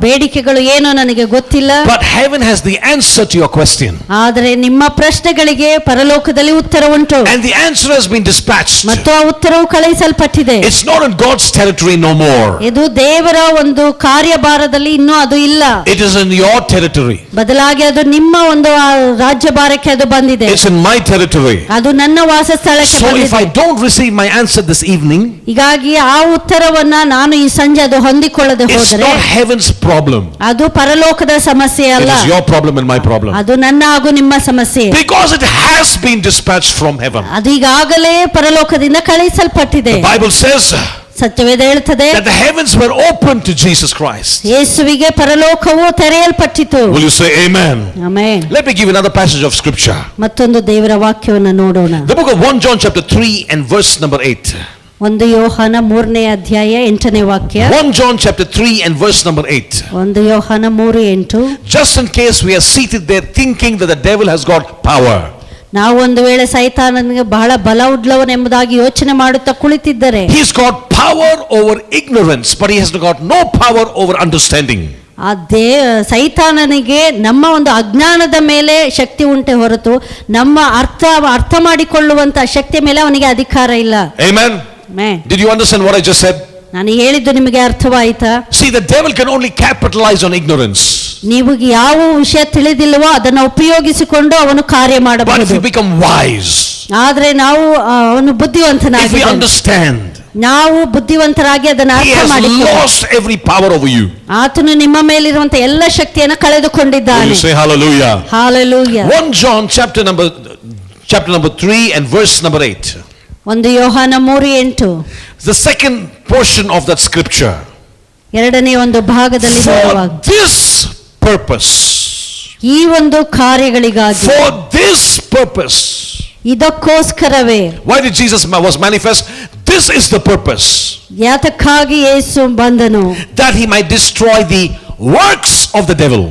ಬೇಡಿಕೆಗಳು ಏನೋ ನನಗೆ ಗೊತ್ತಿಲ್ಲ, but heaven has the answer to your question. ಆದರೆ ನಿಮ್ಮ ಪ್ರಶ್ನೆಗಳಿಗೆ ಪರಲೋಕದಲ್ಲಿ ಉತ್ತರ ಉಂಟು. And the answer has been dispatched. ಮತ್ತು ಆ ಉತ್ತರವು ಕಳುಹಿಸಲ್ಪಟ್ಟಿದೆ. It's not in God's territory no more. ಇದು ದೇವರ ಒಂದು ಕಾರ್ಯಭಾರದಲ್ಲಿ ಇನ್ನೂ ಅದು ಇಲ್ಲ. It is in your territory. ಬದಲಾಗಿ ಅದು ನಿಮ್ಮ ಒಂದು ರಾಜ್ಯಭಾರಕ್ಕೆ ಅದು ಬಂದಿದೆ. It's in my territory. ಅದು ನನ್ನ ವಾಸಸ್ಥಳಕ್ಕೆ So ಬಂದಿದೆ. if I don't receive my answer this evening, ಹೀಗಾಗಿ ಆ ಉತ್ತರವನ್ನ ನಾನು ಈ ಸಂಜೆ ಅದು ಹೊಂದಿಕೊಳ್ಳದೆ it's ಹೋದರೆ not heaven's problem. ಅದು ಪರಲೋಕದ ಸಮಸ್ಯೆ It ಅಲ್ಲ, is your problem and my problem. ಅದು ನನ್ನ ಹಾಗೂ ನಿಮ್ಮ ಸಮಸ್ಯೆ. Because it has been dispatched from heaven. ಅದು ಈಗಾಗಲೇ ಪರಲೋಕದಿಂದ ಕಳುಹಿಸಲ್ಪಟ್ಟಿದೆ. The Bible says ಸತ್ಯವೇದ ಹೇಳ್ತದೆ that the heavens were open to Jesus Christ. ಯೇಸುವಿಗೆ ಪರಲೋಕವು ತೆರೆಯಲ್ಪಟ್ಟಿತು. Will you say amen? Amen. Let me give you another passage of scripture. ಮತ್ತೊಂದು ದೇವರ ವಾಕ್ಯವನ್ನು ನೋಡೋಣ. The book of 1 John chapter 3 and verse number 8. 1 ಯೋಹಾನ 3ನೇ ಅಧ್ಯಾಯ 8ನೇ ವಾಕ್ಯ. 1 John chapter 3 and verse number 8. 1 ಯೋಹಾನ 3:8. Just in case we are seated there thinking that the devil has got power. ನಾವು ಒಂದು ವೇಳೆ ಸೈತಾನನಿಗೆ ಬಹಳ ಬಲ ಉಳ್ಳವನೆಂಬುದಾಗಿ ಯೋಚನೆ ಮಾಡುತ್ತಾ ಕುಳಿತಿದ್ದರೆ, He's got power over ignorance, but he has got no power over understanding. ಸೈತಾನನಿಗೆ ನಮ್ಮ ಒಂದು ಅಜ್ಞಾನದ ಮೇಲೆ ಶಕ್ತಿ ಉಂಟೆ ಹೊರತು ನಮ್ಮ ಅರ್ಥ ಮಾಡಿಕೊಳ್ಳುವಂತ ಶಕ್ತಿಯ ಮೇಲೆ ಅವನಿಗೆ ಅಧಿಕಾರ ಇಲ್ಲ. Amen. Did you understand what I just said? ನಾನು ಹೇಳಿದ್ದು ನಿಮಗೆ ಅರ್ಥವಾಯಿತಾ? See, the devil can only capitalize on ignorance. ನೀವು ಯಾವ ವಿಷಯ ತಿಳಿದಿಲ್ಲವೋ ಅದನ್ನು ಉಪಯೋಗಿಸಿಕೊಂಡು ಅವನು ಕಾರ್ಯ But if ಮಾಡಬಹುದು. you become wise, ಆದ್ರೆ ನಾವು ಅವನು if we ಬುದ್ಧಿವಂತನಾಗಿ understand, ನಾವು ಬುದ್ಧಿವಂತರಾಗಿ ಅದನ್ನು he ಅರ್ಥ has ಮಾಡಿಕೊಂಡು lost every power over you. ಆತನು ನಿಮ್ಮ ಮೇಲಿರುವಂತ ಎಲ್ಲ ಶಕ್ತಿಯನ್ನು Will ಕಳೆದುಕೊಂಡಿದ್ದಾನೆ. you say hallelujah? Hallelujah. 1 John chapter number 3 and verse number 8. 1 ಯೋಹಾನ 3:8. The second portion of that scripture. ಎರಡನೇ ಒಂದು ಭಾಗದಲ್ಲಿ For ನೋಡುವಾಗ, this purpose, ಈ ಒಂದು ಕಾರ್ಯಗಳಿಗಾಗಿ, for this purpose, ಇದಕ್ಕೋಸ್ಕರವೇ. why did Jesus was manifest? This is the purpose, ಯಾತಕ್ಕಾಗಿ ಯೇಸು ಬಂದನು? that he might destroy the works of the devil.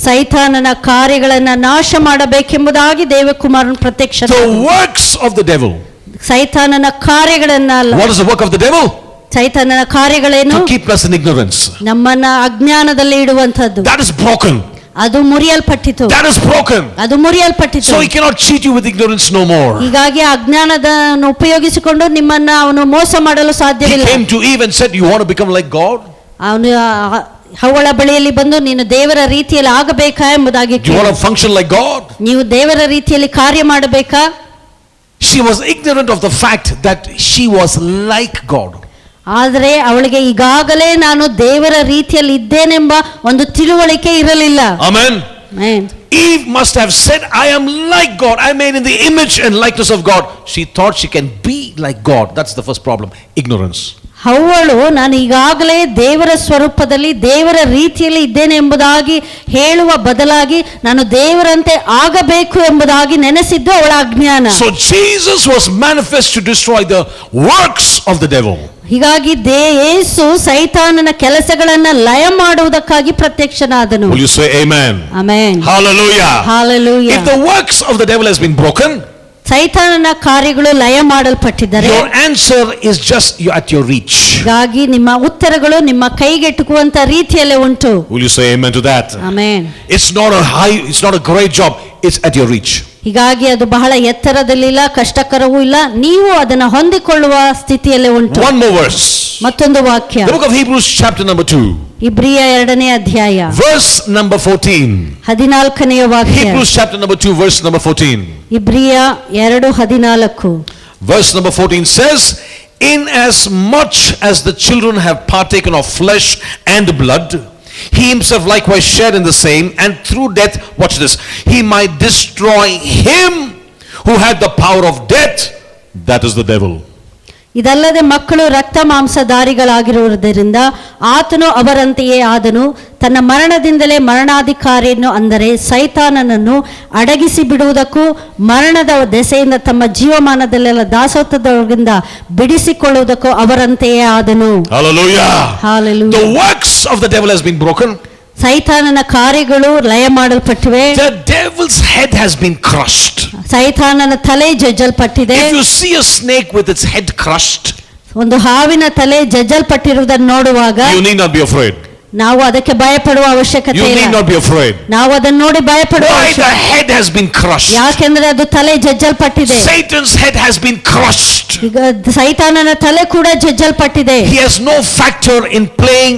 ಸೈತಾನನ ಕಾರ್ಯಗಳನ್ನ ನಾಶ ಮಾಡಬೇಕೆಂಬುದಾಗಿ ದೇವಕುಮಾರನ ಪ್ರತ್ಯಕ್ಷ. The works of the devil. ಸೈತಾನನ ಕಾರ್ಯಗಳನ್ನ ಅಲ್ಲ. What is the work of the devil? ಸೈತಾನನ ಕಾರ್ಯಗಳೇನು? To keep us in ignorance. ನಮ್ಮನ್ನ ಅಜ್ಞಾನದಲ್ಲಿ ಇಡುವಂತದ್ದು. That is broken. ಅದು ಮುರಿಯಲ್ಪಟ್ಟಿತು. That is broken. ಅದು ಮುರಿಯಲ್ಪಟ್ಟಿತು. So he cannot cheat you with ignorance no more. ಹೀಗಾಗಿ ಅಜ್ಞಾನವನ್ನು ಉಪಯೋಗಿಸಿಕೊಂಡು ನಿಮ್ಮನ್ನ ಅವನು ಮೋಸ ಮಾಡಲು He ಸಾಧ್ಯವಿಲ್ಲ. came to Eve and said, you want to become like God? ಅವನು ಹವ್ವಳ ಬಳಿಯಲ್ಲಿ ಬಂದು ನೀನು ದೇವರ ರೀತಿಯಲ್ಲಿ ಆಗಬೇಕಾ ಎಂಬುದಾಗಿ Do you want to function like God? ನೀವು ದೇವರ ರೀತಿಯಲ್ಲಿ ಕಾರ್ಯ ಮಾಡಬೇಕಾ? She was ignorant of the fact that she was like God. ಆದರೆ ಅವಳಿಗೆ ಈಗಾಗಲೇ ನಾನು ದೇವರ ರೀತಿಯಲ್ಲಿ ಇದ್ದೇನೆಂಬ ಒಂದು ತಿಳುವಳಿಕೆ ಇರಲಿಲ್ಲ. Amen. Amen. Eve must have said, I am like God. I am made in the image and likeness of God. She thought she can be like God. That's the first problem. Ignorance. ಹವ್ವಳು ನಾನು ಈಗಾಗಲೇ ದೇವರ ಸ್ವರೂಪದಲ್ಲಿ ದೇವರ ರೀತಿಯಲ್ಲಿ ಇದ್ದೇನೆ ಎಂಬುದಾಗಿ ಹೇಳುವ ಬದಲಾಗಿ ನಾನು ದೇವರಂತೆ ಆಗಬೇಕು ಎಂಬುದಾಗಿ ನೆನೆಸಿದ್ದು ಅವಳ ಅಜ್ಞಾನ. So Jesus was manifest to destroy the works of the devil. ಹೀಗಾಗಿ ಯೇಸು ಸೈತಾನನ ಕೆಲಸಗಳನ್ನ ಲಯ ಮಾಡುವುದಕ್ಕಾಗಿ ಪ್ರತ್ಯಕ್ಷನಾದನು. Will you say amen? Amen. Hallelujah. Hallelujah. If the works of the devil has been broken, ಸೈತಾನನ ಕಾರ್ಯಗಳು ಲಯ ಮಾಡಲ್ಪಟ್ಟಿದ್ದಾರೆ, your answer is just at your reach. ಹೀಗಾಗಿ ನಿಮ್ಮ ಉತ್ತರಗಳು ನಿಮ್ಮ ಕೈಗೆಟುಕುವಂತ ರೀತಿಯಲ್ಲೇ ಉಂಟು. Will you say amen to that? Amen. It's not a great job. It's at your reach. ಹೀಗಾಗಿ ಅದು ಬಹಳ ಎತ್ತರದಲ್ಲಿಲ್ಲ, ಕಷ್ಟಕರವೂ ಇಲ್ಲ, ನೀವು ಅದನ್ನ ಹೊಂದಿಕೊಳ್ಳುವ ಸ್ಥಿತಿಯಲ್ಲೇ ಉಂಟು. One more verse. ಮತ್ತೊಂದು ವಾಕ್ಯ. The book of Hebrews chapter number 2. ಇಬ್ರಿಯ 2ನೇ ಅಧ್ಯಾಯ Verse number 14. 14ನೆಯ ವಾಕ್ಯ. Hebrews chapter number 2 verse number 14. ಇಬ್ರಿಯ 2:14. Verse number 14 says, in as much as the children have partaken of flesh and blood, he himself likewise shared in the same, and through death, watch this, he might destroy him who had the power of death, that is the devil. ಇದಲ್ಲದೆ ಮಕ್ಕಳು ರಕ್ತ ಮಾಂಸಧಾರಿಗಳಾಗಿರುವುದರಿಂದ ಆತನು ಅವರಂತೆಯೇ ಆದನು, ತನ್ನ ಮರಣದಿಂದಲೇ ಮರಣಾಧಿಕಾರಿಯನ್ನು ಅಂದರೆ ಸೈತಾನನನ್ನು ಅಡಗಿಸಿ ಬಿಡುವುದಕ್ಕೂ ಮರಣದ ದೆಸೆಯಿಂದ ತಮ್ಮ ಜೀವಮಾನದಲ್ಲೆಲ್ಲ ದಾಸೋಹದಿಂದ ಬಿಡಿಸಿಕೊಳ್ಳುವುದಕ್ಕೂ ಅವರಂತೆಯೇ ಆದನು. Hallelujah. Hallelujah. The works of the devil has been broken. ಸೈತಾನನ ಕಾರ್ಯಗಳು ಲಯ ಮಾಡಲ್ಪಟ್ಟಿವೆ. The devil's head has been crushed. ಸೈತಾನನ ತಲೆ ಜಜ್ಜಲ್ಪಟ್ಟಿದೆ. If you see a snake with its head crushed, ಒಂದು ಹಾವಿನ ತಲೆ ಜಜ್ಜಲ್ಪಟ್ಟಿರುವುದನ್ನು ನೋಡುವಾಗ you need not be afraid. ನಾವು ಅದಕ್ಕೆ ಭಯಪಡುವ ಅವಶ್ಯಕತೆ You ಇಲ್ಲ. need not be afraid. ನಾವು ಅದನ್ನು ನೋಡಿ ಭಯಪಡುವ Why? ಅವಶ್ಯಕತೆ The head has been crushed. ಯಾಕೆಂದ್ರೆ ಅದು ತಲೆ ಜಜ್ಜಲ್ಪಟ್ಟಿದೆ. Satan's head has been crushed. ಈಗ ಸೈತಾನನ ತಲೆ ಕೂಡ ಜಜ್ಜಲ್ಪಟ್ಟಿದೆ. He has no factor in playing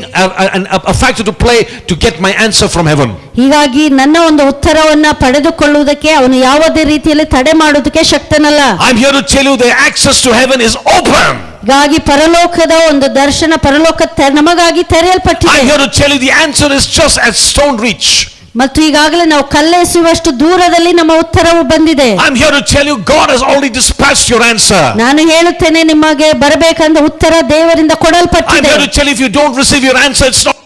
a factor to play to get my answer from heaven. ಹೀಗಾಗಿ ನನ್ನ ಒಂದು ಉತ್ತರವನ್ನ ಪಡೆದುಕೊಳ್ಳುವುದಕ್ಕೆ ಅವನು ಯಾವುದೇ ರೀತಿಯಲ್ಲಿ ತಡೆ ಮಾಡುವುದಕ್ಕೆ ಶಕ್ತನಲ್ಲ. I'm here to tell you the access to heaven is open. ಹೀಗಾಗಿ ಪರಲೋಕದ ಒಂದು ದರ್ಶನ ಪರಲೋಕ ನಮಗಾಗಿ ತೆರೆಯಲ್ಪಟ್ಟಿದೆ. I'm here to tell you the answer is just at stone reach. ಮತ್ತು ಈಗಾಗಲೇ ನಾವು ಕಲ್ಲೆಸೆಯುವಷ್ಟು ದೂರದಲ್ಲಿ ನಮ್ಮ ಉತ್ತರವು ಬಂದಿದೆ. I'm here to tell you God has already dispatched your answer. ನಾನು ಹೇಳುತ್ತೇನೆ, ನಿಮಗೆ ಬರಬೇಕಂದ ಉತ್ತರ ದೇವರಿಂದ I'm ಕೊಡಲ್ಪಟ್ಟಿದೆ. here to tell you if you don't receive your answer, it's not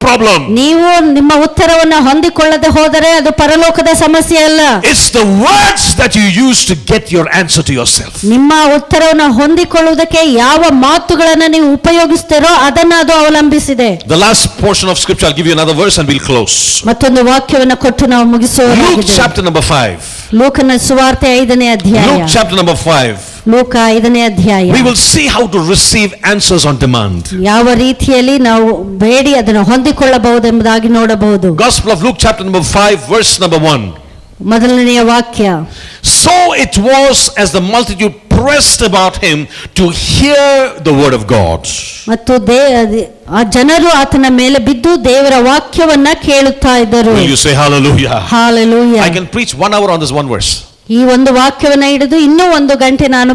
problem. ನೀವು ನಿಮ್ಮ ಉತ್ತರವನ್ನು ಹೊಂದಿಕೊಳ್ಳದೆ ಹೋದರೆ ಅದು ಪರಲೋಕದ ಸಮಸ್ಯೆ ಅಲ್ಲ. It's the words that you use to get your answer to yourself. ನಿಮ್ಮ ಉತ್ತರವನ್ನು ಹೊಂದಿಕೊಳ್ಳುವುದಕ್ಕೆ ಯಾವ ಮಾತುಗಳನ್ನು ನೀವು ಉಪಯೋಗಿಸ್ತೀರೋ ಅದನ್ನು ಅದು ಅವಲಂಬಿಸಿದೆ. The last portion of scripture, I'll give you another verse and we'll close. ಮತ್ತೊಂದು ವಾಕ್ಯವನ್ನು ಕೊಟ್ಟು ನಾವು Luke ಮುಗಿಸುವ. chapter number 5. ಲೂಕನ ಸುವಾರ್ತೆ 5ನೇ ಅಧ್ಯಾಯ. Luke chapter number 5. ಲೂಕ 5ನೇ ಅಧ್ಯಾಯ. We will see how to receive answers on demand. ಯಾವ ರೀತಿಯಲ್ಲಿ ನಾವು ಬೇಡಿ ಅದನ್ನು ಹೊಂದಿಕೊಳ್ಳಬಹುದು ಎಂಬುದಾಗಿ ನೋಡಬಹುದು. Gospel of Luke chapter number 5 verse number 1. ಮೊದಲನೆಯ ವಾಕ್ಯ. So it was as the multitude pressed about him to hear the word of God. ಮತ್ತು ಆ ಜನರು ಆತನ ಮೇಲೆ ಬಿದ್ದು ದೇವರ ವಾಕ್ಯವನ್ನ ಕೇಳುತ್ತಾ ಇದ್ದರು. Will you say hallelujah? Hallelujah. I can preach 1 hour on this one verse. ಈ ಒಂದು ವಾಕ್ಯವನ್ನ ಹಿಡಿದು ಇನ್ನೂ 1 ಗಂಟೆ ನಾನು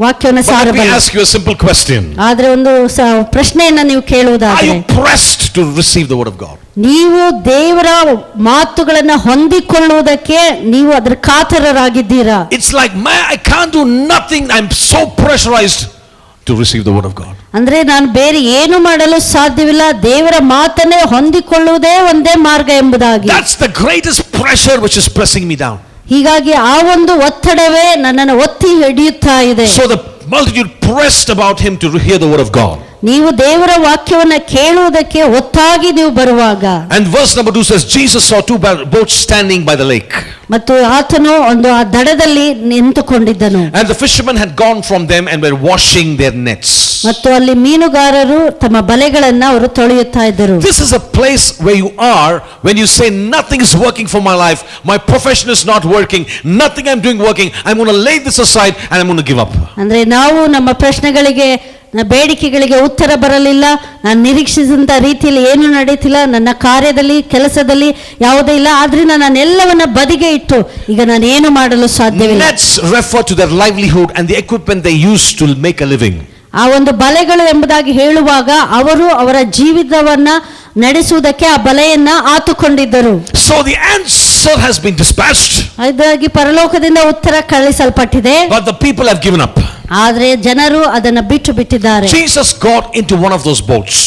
ವಾಕ್ಯವನ್ನ But let me ಸಾರಬಲ್ಲೆ. ask you a simple question. ಆದ್ರೆ ಒಂದು ಪ್ರಶ್ನೆಯನ್ನ ನೀವು Are ಕೇಳುವುದಾದ್ರೆ, you pressed to receive the word of God? ನೀವು ದೇವರ ಮಾತುಗಳನ್ನ ಹೊಂದಿಕೊಳ್ಳುವುದಕ್ಕೆ ನೀವು ಅದರ ಕಾತರರಾಗಿದ್ದೀರಾ? It's like, man, I can't do nothing. I'm so pressurized to receive the word of God. ಅಂದ್ರೆ ನಾನು ಬೇರೆ ಏನು ಮಾಡಲು ಸಾಧ್ಯವಿಲ್ಲ, ದೇವರ ಮಾತನ್ನೇ ಹೊಂದಿಕೊಳ್ಳುವುದೇ ಒಂದೇ ಮಾರ್ಗ ಎಂಬುದಾಗಿ. That's the greatest pressure which is pressing me down. ಹೀಗಾಗಿ ಆ ಒಂದು ಒತ್ತಡವೇ ನನ್ನನ್ನು ಒತ್ತಿ ಹಿಡಿಯುತ್ತಾ ಇದೆ. So the multitude pressed about him to hear the word of God. ನೀವು ದೇವರ ವಾಕ್ಯವನ್ನ ಕೇಳುವುದಕ್ಕೆ ಒತ್ತಾಗಿ ನೀವು ಬರುವಾಗ. And verse number 2 says, Jesus saw two boats standing by the lake. ಮತ್ತು ಆತನು ಒಂದು ಆ ದಡದಲ್ಲಿ ನಿಂತುಕೊಂಡಿದ್ದನು. And the fishermen had gone from them and were washing their nets. ಮತ್ತು ಅಲ್ಲಿ ಮೀನುಗಾರರು ತಮ್ಮ ಬಲೆಗಳನ್ನ ಅವರು ತೊಳೆಯುತ್ತಾ ಇದ್ದರು. This is a place where you are when you say nothing is working for my life, my profession is not working, nothing I'm doing working, I'm going to lay this aside and I'm going to give up. ಅಂದ್ರೆ ನಾವು ನಮ್ಮ ಪ್ರಶ್ನೆಗಳಿಗೆ ಬೇಡಿಕೆಗಳಿಗೆ ಉತ್ತರ ಬರಲಿಲ್ಲ, ನಾನು ನಿರೀಕ್ಷಿಸಿದಂತ ರೀತಿಯಲ್ಲಿ ಏನು ನಡೀತಿಲ್ಲ, ನನ್ನ ಕಾರ್ಯದಲ್ಲಿ ಕೆಲಸದಲ್ಲಿ ಯಾವುದೇ ಇಲ್ಲ, ಆದ್ರಿಂದ ನಾನೆಲ್ಲವನ್ನ ಬದಿಗೆ ಇಟ್ಟು ಈಗ ನಾನು ಏನು ಮಾಡಲು ಸಾಧ್ಯವಿಲ್ಲ. Nets refer to their livelihood and the equipment they use to make a living. ಆ ಒಂದು ಬಲೆಗಳು ಎಂಬುದಾಗಿ ಹೇಳುವಾಗ ಅವರು ಅವರ ಜೀವಿತವನ್ನ ನಡೆಸುವುದಕ್ಕೆ ಆ ಬಲೆಯನ್ನ ಆತುಕೊಂಡಿದ್ದರು. So the answer has been dispatched. ಹಾಗಾಗಿ ಪರಲೋಕದಿಂದ ಉತ್ತರ ಕಳಿಸಲ್ಪಟ್ಟಿದೆ. But the people have given up. ಆದ್ರೆ ಜನರು ಅದನ್ನ ಬಿಟ್ಟು ಬಿಟ್ಟಿದ್ದಾರೆ. Jesus got into one of those boats.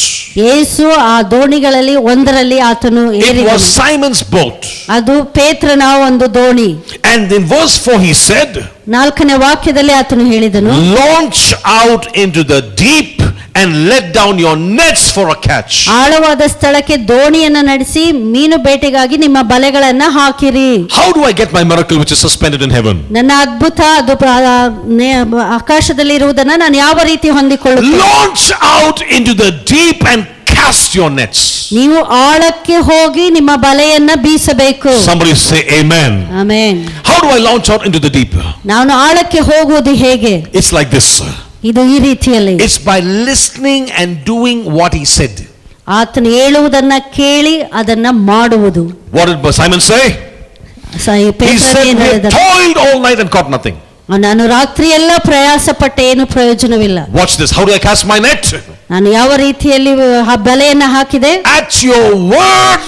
ಯೇಸು ಆ ದೋಣಿಗಳಲ್ಲಿ ಒಂದರಲ್ಲಿ ಆತನು It was Simon's boat. ಅದು ಪೇತ್ರನ ಒಂದು ದೋಣಿ. And in verse 4 he said, 4ನೇ ವಾಕ್ಯದಲ್ಲಿ ಆತನು ಹೇಳಿದನು, launch out into the deep and let down your nets for a catch. ಆಳವಾದ ಸ್ಥಳಕ್ಕೆ ದೋಣಿಯನ್ನು ನಡೆಸಿ ಮೀನು ಬೇಟೆಗಾಗಿ ನಿಮ್ಮ ಬಲೆಗಳನ್ನ ಹಾಕಿರಿ. How do I get my miracle which is suspended in heaven? ನನ್ನ ಅದ್ಭುತ ಅದು ಆಕಾಶದಲ್ಲಿ ಇರುವುದನ್ನ ನಾನು ಯಾವ ರೀತಿ ಹೊಂದಿಕೊಳ್ಳುತ್ತೇನೆ? Launch out into the deep and cast your nets. ನೀವು ಆಳಕ್ಕೆ ಹೋಗಿ ನಿಮ್ಮ ಬಲೆಯನ್ನ ಬೀಸಬೇಕು. Somebody say amen. Amen. How do I launch out into the deep? ನಾನು ಆಳಕ್ಕೆ ಹೋಗುವುದು ಹೇಗೆ? It's like this. ಇದು ಈ ರೀತಿಯಲ್ಲಿ. It's by listening and doing what he said. ಆತನು ಹೇಳುವುದನ್ನ ಕೇಳಿ ಅದನ್ನ ಮಾಡುವುದು. What did Simon say? He said, we toiled all night and caught nothing. ನಾನು ರಾತ್ರಿ ಎಲ್ಲ ಪ್ರಯಾಸ ಪಟ್ಟೆ, ಏನು ಪ್ರಯೋಜನವಿಲ್ಲ. Watch this. How do I cast my net? ನಾನು ಯಾವ ರೀತಿಯಲ್ಲಿ ಆ ಬಲೆಯನ್ನ ಹಾಕಿದೆ? At your word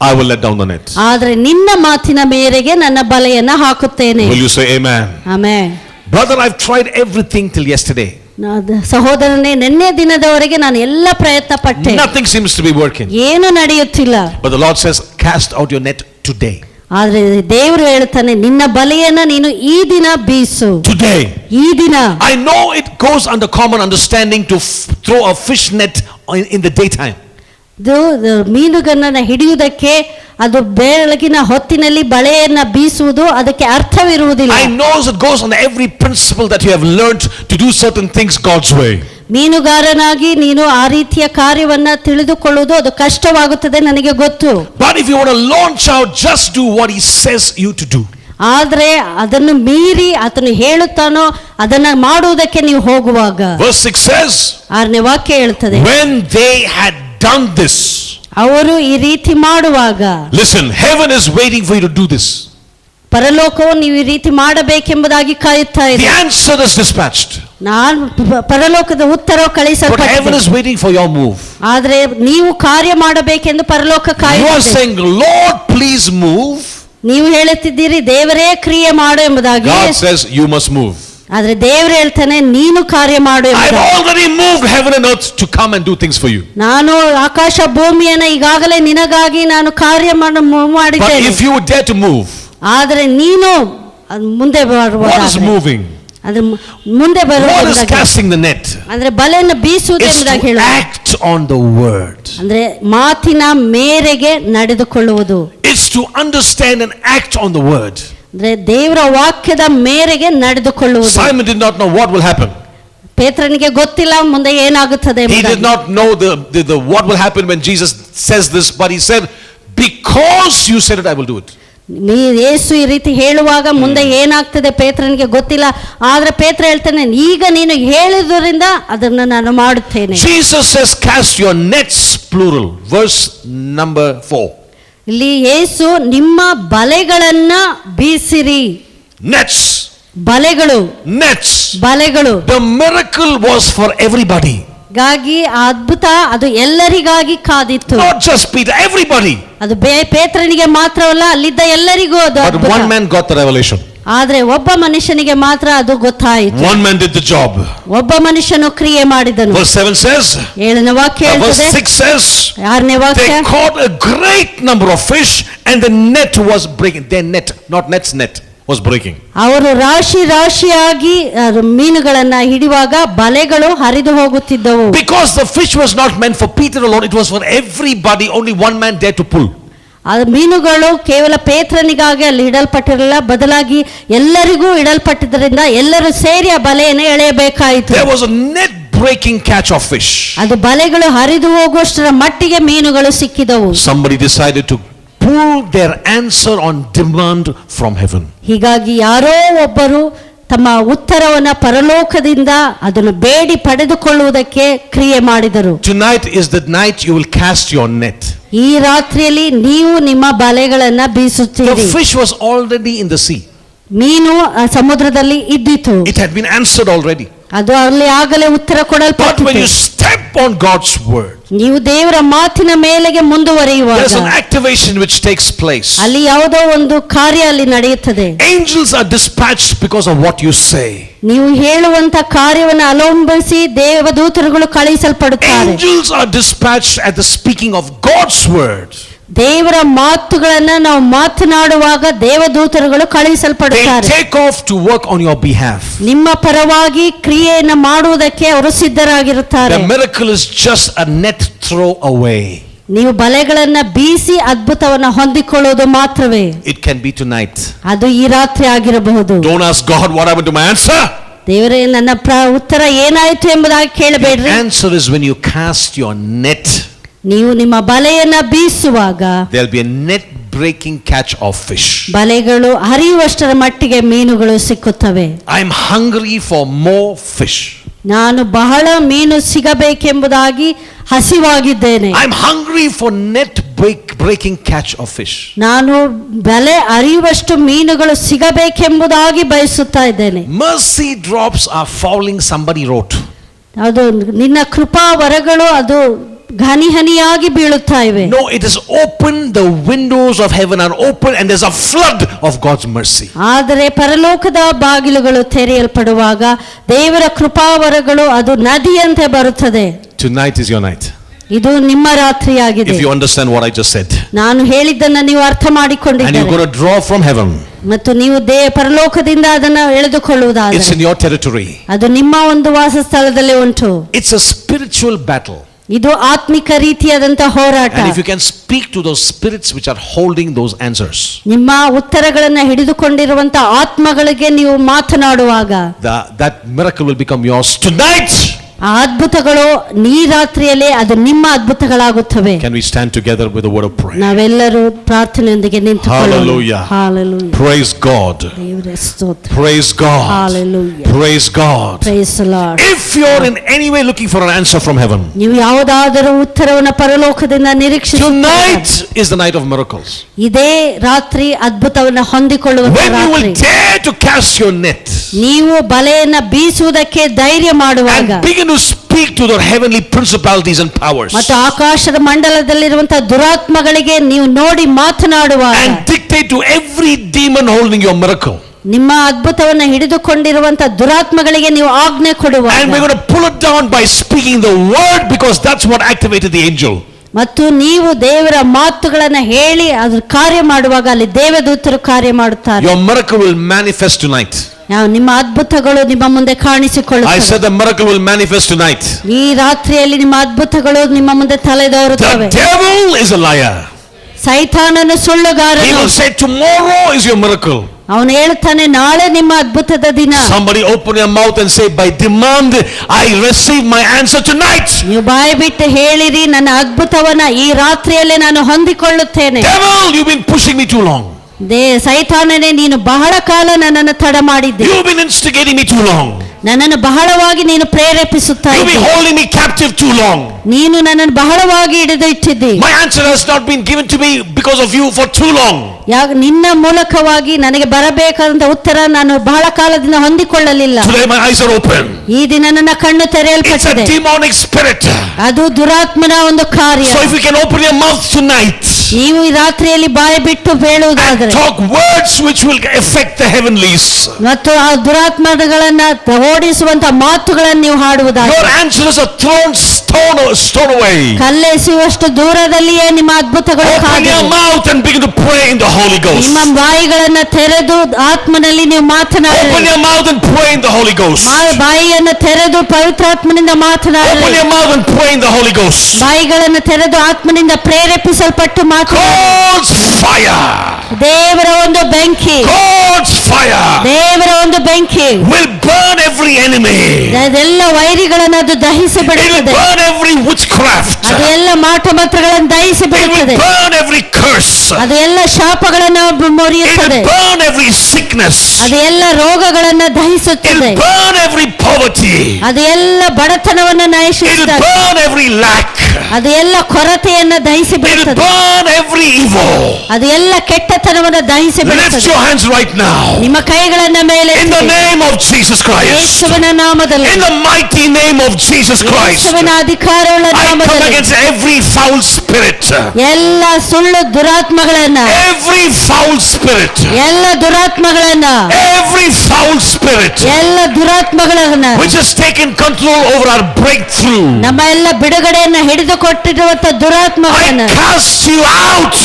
I will let down the net. ಆದ್ರೆ ನಿನ್ನ ಮಾತಿನ ಮೇರೆಗೆ ನನ್ನ ಬಲೆಯನ್ನ ಹಾಕುತ್ತೇನೆ. Will you say amen? Amen. Brother, I've tried everything till yesterday. ಸಹೋದರನೇ, ನಿನ್ನೆ ದಿನದವರೆಗೆ ನಾನು ಎಲ್ಲ ಪ್ರಯತ್ನ ಪಟ್ಟೆ, nothing seems to be working. ಏನು ನಡೆಯುತ್ತಿಲ್ಲ. But the Lord says, cast out your net today. ಆದ್ರೆ ದೇವರು ಹೇಳ್ತಾನೆ, ನಿನ್ನ ಬಲೆಯನ್ನ ನೀನು ಈ ದಿನ ಬೀಸು. Today. ಈ ದಿನ. I know it goes under common understanding to throw a fish net in the daytime. ಮೀನುಗನ್ನ ಹಿಡಿಯುವುದಕ್ಕೆ ಅದು ಬೆಳಗಿನ ಹೊತ್ತಿನಲ್ಲಿ ಬಲೆಯನ್ನ ಬೀಸುವುದು ಅದಕ್ಕೆ ಅರ್ಥವಿರುವುದಿಲ್ಲ. I know it goes on every principle that you have learned to do certain things God's way. ಮೀನುಗಾರನಾಗಿ ನೀನು ಆ ರೀತಿಯ ಕಾರ್ಯವನ್ನ ತಿಳಿದುಕೊಳ್ಳುವುದು ಅದು ಕಷ್ಟವಾಗುತ್ತದೆ, ನನಗೆ ಗೊತ್ತು. But if you want to launch out, just do what he says you to do. ಆದ್ರೆ ಅದನ್ನು ಮೀರಿ ಆತನು ಹೇಳುತ್ತಾನೋ ಅದನ್ನ ಮಾಡುವುದಕ್ಕೆ ನೀವು ಹೋಗುವಾಗ. Verse 6 says, 6ನೇ ವಾಕ್ಯ ಹೇಳ್ತದೆ, when they had done this, ಅವರು ಈ ರೀತಿ ಮಾಡುವಾಗ, listen, heaven is waiting for you to do this. ಪರಲೋಕವು ನೀವು ಈ ರೀತಿ ಮಾಡಬೇಕೆಂಬುದಾಗಿ ಕಾಯುತ್ತಾ ಇದೆ. The answer is dispatched. ಪರಲೋಕದ ಉತ್ತರವು ಕಳಿಸಲ್ಪಟ್ಟಿದೆ. But heaven is waiting for your move. ಆದ್ರೆ ನೀವು ಕಾರ್ಯ ಮಾಡಬೇಕೆಂದು ಪರಲೋಕ ಕಾಯುತ್ತಿದೆ. You are saying, Lord, please move. ನೀವು ಹೇಳುತ್ತಿದ್ದೀರಿ, ದೇವರೇ ಕ್ರಿಯೆ ಮಾಡು ಎಂಬುದಾಗಿ. God says you must move. ಆದ್ರೆ ದೇವರು ಹೇಳ್ತಾನೆ, ನೀನು ಕಾರ್ಯ ಮಾಡು ಎಂಬುದಾಗಿ. I have already moved heaven and earth to come and do things for you. ನಾನು ಆಕಾಶ ಭೂಮಿಯನ್ನು ಈಗಾಗಲೇ ನಿನಗಾಗಿ ನಾನು ಕಾರ್ಯ ಮಾಡಿದ್ದೇನೆ. But if you would dare to move, ಆದ್ರೆ ನೀನು ಮುಂದೆ ಬರುವಾಗ, what is moving? ಅದು ಮುಂದೆ ಬರುವಾಗ, what is casting the net? ಅಂದ್ರೆ ಬಲೆಯನ್ನು ಬೀಸುವುದು ಎಂಬುದಾಗಿ ಹೇಳುವುದು. Act on the word. ಅಂದ್ರೆ ಮಾತಿನ ಮೇರೆಗೆ ನಡೆದುಕೊಳ್ಳುವುದು. It's to understand and act on the word. ಅಂದ್ರೆ ದೇವರ ವಾಕ್ಯದ ಮೇರೆಗೆ ನಡೆದುಕೊಳ್ಳುವುದು. Simon did not know what will happen. ಪೇತ್ರನಿಗೆ ಗೊತ್ತಿಲ್ಲ ಮುಂದೆ ಏನಾಗುತ್ತದೆ. He did not know the what will happen when Jesus says this, but he said, because you said it, I will do it. ಯೇಸು ಈ ರೀತಿ ಹೇಳುವಾಗ ಮುಂದೆ ಏನಾಗ್ತದೆ ಪೇತ್ರನಿಗೆ ಗೊತ್ತಿಲ್ಲ, ಆದ್ರೆ ಪೇತ್ರ ಹೇಳ್ತಾನೆ, ಈಗ ನೀನು ಹೇಳಿದ್ರಿಂದ ಅದನ್ನು ನಾನು ಮಾಡುತ್ತೇನೆ. Jesus says, cast your nets, plural, verse number 4. ಇಲ್ಲಿ ಯೇಸು ನಿಮ್ಮ ಬಲೆಗಳನ್ನ ಬೀಸಿರಿ. Nets. ಬಲೆಗಳು. Nets. ಬಲೆಗಳು. The miracle was for everybody. ಗಾಗಿ ಅದ್ಭುತ ಅದು ಎಲ್ಲರಿಗಾಗಿ ಕಾದಿತ್ತು. Not just Peter, everybody. ಅದು ಪೇತ್ರನಿಗೆ ಮಾತ್ರವಲ್ಲ, ಅಲ್ಲಿದ್ದ ಎಲ್ಲರಿಗೂ ಅದು ಅದ್ಭುತ. But one man got the revelation. ಆದ್ರೆ ಒಬ್ಬ ಮನುಷ್ಯನಿಗೆ ಮಾತ್ರ ಅದು ಗೊತ್ತಾಯಿತು. One man did the job. ಒಬ್ಬ ಮನುಷ್ಯನು ಕ್ರಿಯೆ ಮಾಡಿದನು. Verse 7 says, 7ನೇ ವಾಕ್ಯ ಹೇಳ್ತದೆ. Verse 6 says, 6ನೇ ವಾಕ್ಯ, they caught a great number of fish and the net was breaking. Their net, not net's net, was breaking. ಅವರು ರಾಶಿ ರಾಶಿಯಾಗಿ ಮೀನುಗಳನ್ನ ಹಿಡಿಯುವಾಗ ಬಲೆಗಳು ಹರಿದು ಹೋಗುತ್ತಿದ್ದವು. Because the fish was not meant for Peter alone, it was for everybody. Only one man dared to pull. ಆ ಮೀನುಗಳು ಕೇವಲ ಪೇತ್ರನಿಗಾಗಿ ಅಲ್ಲಿ ಇಡಲ್ಪಟ್ಟಿರಲಿಲ್ಲ, ಬದಲಾಗಿ ಎಲ್ಲರಿಗೂ ಇಡಲ್ಪಟ್ಟಿದ್ದರಿಂದ ಎಲ್ಲರೂ ಸೇರಿ ಆ ಬಲೆಯನ್ನು ಎಳೆಯಬೇಕಾಯಿತು. There was a net breaking catch of fish. ಅದು ಬಲೆಗಳು ಹರಿದು ಹೋಗುವಷ್ಟರ ಮಟ್ಟಿಗೆ ಮೀನುಗಳು ಸಿಕ್ಕಿದವು. Somebody decided to pull their answer on demand from heaven. ಹೀಗಾಗಿ ಯಾರೋ ಒಬ್ಬರು ತಮ್ಮ ಉತ್ತರವನ್ನ ಪರಲೋಕದಿಂದ ಅದನ್ನು ಬೇಡಿ ಪಡೆದುಕೊಳ್ಳುವುದಕ್ಕೆ ಕ್ರಿಯೆ ಮಾಡಿದರು. Tonight is the night you will cast your net. ಈ ರಾತ್ರಿಯಲ್ಲಿ ನೀವು ನಿಮ್ಮ ಬಲೆಗಳನ್ನ ಬೀಸುತ್ತೀರಿ. The fish was already in the sea. ಮೀನು ಸಮುದ್ರದಲ್ಲಿ ಇದ್ದಿತು. It had been answered already. ಅದು ಅಲ್ಲಿ ಆಗಲೇ ಉತ್ತರ But when you ಕೊಡಲ್ಪಟ್ಟಿತು. step on God's word, ನೀವು ದೇವರ ಮಾತಿನ ಮೇಲೆಗೆ ಮುಂದುವರಿಯುವಾಗ there's an activation which takes place. ಅಲ್ಲಿ ಯಾವುದೋ ಒಂದು ಕಾರ್ಯ ಅಲ್ಲಿ ನಡೆಯುತ್ತದೆ. Angels are dispatched because of what you say. ನೀವು ಹೇಳುವಂತ ಕಾರ್ಯವನ್ನು ಅವಲಂಬಿಸಿ ದೇವದೂತರುಗಳು ಕಳುಹಿಸಲ್ಪಡುತ್ತಾರೆ. Angels are dispatched at the speaking of God's word. ದೇವರ ಮಾತುಗಳನ್ನ ನಾವು ಮಾತನಾಡುವಾಗ ದೇವದೂತರುಗಳು They ಕಳುಹಿಸಲ್ಪಡುತ್ತಾರೆ. take off to work on your behalf. ನಿಮ್ಮ ಪರವಾಗಿ ಕ್ರಿಯೆಯನ್ನು ಮಾಡುವುದಕ್ಕೆ ಅವರು ಸಿದ್ಧರಾಗಿರುತ್ತಾರೆ. The miracle is just a net throw away. ನೀವು ಬಲೆಗಳನ್ನ ಬೀಸಿ ಅದ್ಭುತವನ್ನ ಹೊಂದಿಕೊಳ್ಳುವುದು ಮಾತ್ರವೇ. It can be tonight. ಅದು ಈ ರಾತ್ರಿ ಆಗಿರಬಹುದು. Don't ask God what happened to my answer. ದೇವರೇ ನನ್ನ ಉತ್ತರ ಏನಾಯಿತು ಎಂಬುದಾಗಿ The ಕೇಳಬೇಡ್ರಿ. answer is when you cast your net, ನೀವು ನಿಮ್ಮ ಬಲೆಯನ್ನ ಬೀಸುವಾಗ there'll be a net breaking catch of fish. ಬಲೆಗಳು ಹರಿಯುವಷ್ಟರ ಮಟ್ಟಿಗೆ ಮೀನುಗಳು ಸಿಕ್ಕುತ್ತವೆ. I'm hungry for more fish. ನಾನು ಬಹಳ ಮೀನು ಸಿಗಬೇಕೆಂಬುದಾಗಿ ಹಸಿವಾಗಿದ್ದೇನೆ. I'm hungry for net breaking catch of fish. ನಾನು ಬಲೆ ಹರಿಯುವಷ್ಟು ಮೀನುಗಳು ಸಿಗಬೇಕೆಂಬುದಾಗಿ ಬಯಸುತ್ತಾ ಇದ್ದೇನೆ. Mercy drops are falling, somebody wrote. ಅದು ನಿನ್ನ ಕೃಪಾ ವರಗಳು ಅದು ಹನಿ ಹನಿಯಾಗಿ ಬೀಳುತ್ತಾ ಇವೆ. No, it is open, the windows of heaven are open and there's a flood of God's mercy. ಆದರೆ ಪರಲೋಕದ ಬಾಗಿಲುಗಳು ತೆರೆಯಲ್ಪಡುವಾಗ ದೇವರ ಕೃಪಾವರಗಳು ಅದು ನದಿಯಂತೆ ಬರುತ್ತದೆ. Tonight is your night. ಇದು ನಿಮ್ಮ ರಾತ್ರಿಯಾಗಿದೆ. If you understand what I just said. ನಾನು ಹೇಳಿದ್ದನ್ನ ನೀವು ಅರ್ಥ And you're ಮಾಡಿಕೊಂಡಿದ್ದೀರಿ going to draw from heaven. ಮತ್ತು ನೀವು ಪರಲೋಕದಿಂದ ಅದನ್ನ It's ಎಳೆದುಕೊಳ್ಳುವುದಾದರೆ in your territory. ಅದು ನಿಮ್ಮ ಒಂದು ವಾಸಸ್ಥಳದಲ್ಲಿ ಉಂಟು. It's a spiritual battle. ಇದು ಆತ್ಮಿಕ ರೀತಿಯಾದಂತಹ ಹೋರಾಟ. And if you can speak to those spirits which are holding those answers, ನಿಮ್ಮ ಉತ್ತರಗಳನ್ನ ಹಿಡಿದುಕೊಂಡಿರುವಂತಹ ಆತ್ಮಗಳಿಗೆ ನೀವು ಮಾತನಾಡುವಾಗ that miracle will become yours tonight. ಆ ಅದ್ಭುತಗಳು ಈ ರಾತ್ರಿಯಲ್ಲಿ ಅದು ನಿಮ್ಮ ಅದ್ಭುತಗಳಾಗುತ್ತವೆ. Can we stand together with a word of prayer? ನಾವೆಲ್ಲರೂ ಪ್ರಾರ್ಥನೆಯೊಂದಿಗೆ ನಿಂತುಕೊಳ್ಳೋಣ. Hallelujah. Hallelujah. Praise God. ದೇವರೇ ಸ್ತೋತ್ರ. Praise God. Hallelujah. Praise God. Praise the Lord. If you're in any way looking for an answer from heaven, ನೀವು ಯಾವುದಾದರೂ ಉತ್ತರವನ್ನು ಪರಲೋಕದಿಂದ ನಿರೀಕ್ಷಿಸುತ್ತೀರಾ? tonight is the night of miracles. ಇದೇ ರಾತ್ರಿ ಅದ್ಭುತವನ್ನು ಹೊಂದಿಕೊಳ್ಳುವ When you ರಾತ್ರಿ. will dare to cast your net ನೀವು ಬಲೆಯನ್ನ ಬೀಸುವುದಕ್ಕೆ ಧೈರ್ಯ ಮಾಡುವಾಗ and begin to speak to the heavenly principalities and powers ಮತ್ತು ಆಕಾಶದ ಮಂಡಲದಲ್ಲಿರುವಂತಹ ದುರಾತ್ಮಗಳಿಗೆ ನೀವು ನೋಡಿ ಮಾತನಾಡುವಾಗ and dictate to every demon holding your miracle, ನಿಮ್ಮ ಅದ್ಭುತವನ್ನು ಹಿಡಿದುಕೊಂಡಿರುವಂತಹ ದುರಾತ್ಮಗಳಿಗೆ ನೀವು ಆಜ್ಞೆ ಕೊಡುವಾಗ and we're going to pull it down by speaking the word, because that's what activated the angel. ಮತ್ತು ನೀವು ದೇವರ ಮಾತುಗಳನ್ನ ಹೇಳಿ ಅದ್ರ ಕಾರ್ಯ ಮಾಡುವಾಗ ಅಲ್ಲಿ ದೇವದೂತರು ಕಾರ್ಯ ಮಾಡುತ್ತಾರೆ. Your miracle will manifest tonight. ನಿಮ್ಮ ಅದ್ಭುತಗಳು ನಿಮ್ಮ ಮುಂದೆ I ಕಾಣಿಸಿಕೊಳ್ಳುತ್ತವೆ. said the miracle will manifest tonight. ಈ ರಾತ್ರಿಯಲ್ಲಿ ನಿಮ್ಮ ಅದ್ಭುತಗಳು ನಿಮ್ಮ ಮುಂದೆ ತಲೆದೋರುತ್ತವೆ. The devil is a liar. ಸೈತಾನನು He ಸುಳ್ಳುಗಾರನು. will say tomorrow is your miracle. ಅವನು ಹೇಳ್ತಾನೆ ನಾಳೆ ನಿಮ್ಮ ಅದ್ಭುತದ ದಿನ. Somebody open your mouth and say, by demand I receive my answer tonight. ನೀವು ಬಾಯಿ ಬಿಟ್ಟು ಹೇಳಿರಿ, ನನ್ನ ಅದ್ಭುತವನ್ನ ಈ ರಾತ್ರಿಯಲ್ಲೇ ನಾನು ಹೊಂದಿಕೊಳ್ಳುತ್ತೇನೆ. Devil, you've been pushing me too long. ಸೈತಾನನೇ, ನೀನು ಬಹಳ ಕಾಲ ನನ್ನನ್ನು ತಡ ಮಾಡಿದ್ದೆ. You've been instigating me too long. ನನ್ನನ್ನು ಬಹಳವಾಗಿ ನೀನು ಪ್ರೇರೇಪಿಸುತ್ತಾ You've ಇದ್ದೆ. been holding me captive too long. ನೀನು ನನ್ನನ್ನು ಬಹಳವಾಗಿ ಹಿಡಿದು ಇಟ್ಟಿದ್ದಿ. My answer has not been given to me because of you for too long. ನಿನ್ನ ಮೂಲಕವಾಗಿ ನನಗೆ ಬರಬೇಕಾದಂತ ಉತ್ತರ ನಾನು ಬಹಳ ಕಾಲದಿಂದ ಹೊಂದಿಕೊಳ್ಳಲಿಲ್ಲ. Today my eyes are open. ಈ ದಿನ ನನ್ನ ಕಣ್ಣು It's a ತೆರೆಯಲ್ಪಟ್ಟಿದೆ. demonic spirit. ಅದು ದುರಾತ್ಮನ ಒಂದು ಕಾರ್ಯ. So if you can open your mouth tonight ನೀವು ಈ ರಾತ್ರಿಯಲ್ಲಿ ಬಾಯಿ ಬಿಟ್ಟು ಹೇಳುವುದಾದರೆ and talk words which will affect the heavenlies, ಮತ್ತು ಆ ದುರಾತ್ಮಗಳನ್ನ ಓಡಿಸುವಂತ ಮಾತುಗಳನ್ನು ನೀವು ಹಾಡುವುದಾದರೆ your answer is a thrown stone away. ಕಲ್ಲೆಸೆಯುವಷ್ಟು ದೂರದಲ್ಲಿಯೇ ನಿಮ್ಮ ಅದ್ಭುತಗಳು Open ಕಾದಿವೆ. your mouth and begin to pray in the Holy Ghost. ನಿಮ್ಮ ಬಾಯಿಗಳನ್ನ ತೆರೆದು ಆತ್ಮನಲ್ಲಿ ನೀವು Open ಮಾತನಾಡಿ. your mouth and pray in the Holy Ghost. ಬಾಯಿಯನ್ನು ತೆರೆದು ಪವಿತ್ರಾತ್ಮನಿಂದ ಮಾತನಾಡಿ. Open your mouth and pray in the Holy Ghost. ಬಾಯಿಗಳನ್ನು ತೆರೆದು ಆತ್ಮನಿಂದ ಪ್ರೇರೇಪಿಸಲ್ಪಟ್ಟು ಮಾತನಾಡಿ. God's fire. ದೇವರ ಒಂದು ಬೆಂಕಿ, God's fire ದೇವರ ಒಂದು ಬೆಂಕಿ will burn every enemy. ಅದೆಲ್ಲ ವೈರಿಗಳನ್ನು ಅದು ದಹಿಸಿ It will ಬಿಡುತ್ತದೆ. burn every witchcraft. ಅದೆಲ್ಲ ಮಾಟಮಂತ್ರಗಳನ್ನು ದಹಿಸಿ It will ಬಿಡುತ್ತದೆ. burn every curse. ಅದೆಲ್ಲ ಶಾಪಗಳನ್ನು It will ಮುರಿಯುತ್ತದೆ. burn every sickness. ಅದೆಲ್ಲ ರೋಗಗಳನ್ನು It ದಹಿಸುತ್ತದೆ. will burn every poverty. ಅದೆಲ್ಲ ಬಡತನವನ್ನು It will ನಶಿಸುತ್ತದೆ. burn every lack. ಅದೆಲ್ಲ ಕೊರತೆಯನ್ನು ದಹಿಸಿ It will ಬಿಡುತ್ತದೆ. burn every evil. ಅದೆಲ್ಲ ಕೆಟ್ಟತನವನ್ನು ದಹಿಸಿ Lift ಬಿಡುತ್ತದೆ. your hands right now. ನಿಮ್ಮ ಕೈಗಳನ್ನ ಮೇಲೆ In the name of Jesus Christ. ಯೇಸುವಿನ ನಾಮದಲ್ಲಿ, In the mighty name of Jesus Christ. ಯೇಸುವಿನ ಅಧಿಕಾರವುಳ್ಳ I come ನಾಮದಲ್ಲಿ against every foul spirit. ಎಲ್ಲ ಸುಳ್ಳು ದುರಾತ್ಮಗಳನ್ನ, Every foul spirit. ಎಲ್ಲ ದುರಾತ್ಮಗಳನ್ನ, Every foul spirit ಎಲ್ಲ ದುರಾತ್ಮಗಳನ್ನ, which has taken control over our breakthrough. ನಮ್ಮ ಎಲ್ಲ ಬಿಡುಗಡೆಯನ್ನ ಹಿಡಿದುಕೊಟ್ಟಿರುವಂತ I ದುರಾತ್ಮಗಳನ್ನ cast you out.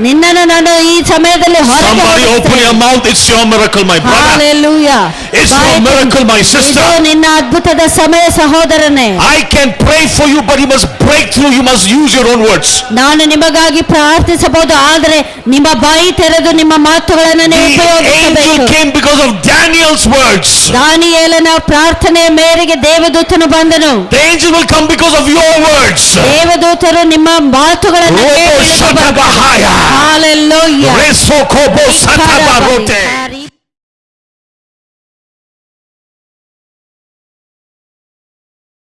ನಿನ್ನನ್ನು ನಾನು ಈ ಸಮಯದಲ್ಲಿ ಹೊರಗೆ Somebody open ಹಾಕುತ್ತೇನೆ. your mouth. It's your miracle, my brother. Hallelujah. It's your miracle, my sister. ಇದು ನಿನ್ನ ಅದ್ಭುತದ ಸಮಯ ಸಹೋದರನೇ. I can pray for you, but you must break through. You must use your own words. ನಾನು ನಿಮಗಾಗಿ ಪ್ರಾರ್ಥಿಸಬಹುದು, ಆದರೆ ನಿಮ್ಮ ಬಾಯಿ ತೆರೆದು ನಿಮ್ಮ ಮಾತುಗಳನ್ನು The ನೀವು angel ಉಪಯೋಗಿಸಬೇಕು. came because of Daniel's words. ದಾನಿಯೇಲನ ಪ್ರಾರ್ಥನೆಯ ಮೇರೆಗೆ ದೇವದೂತನು ಬಂದನು. The angel will come because of your words. ದೇವದೂತರು ನಿಮ್ಮ ಮಾತುಗಳನ್ನು Robo ಕೇಳಿ Shatabahaya. Hallelujah. Resokobo Satabarote.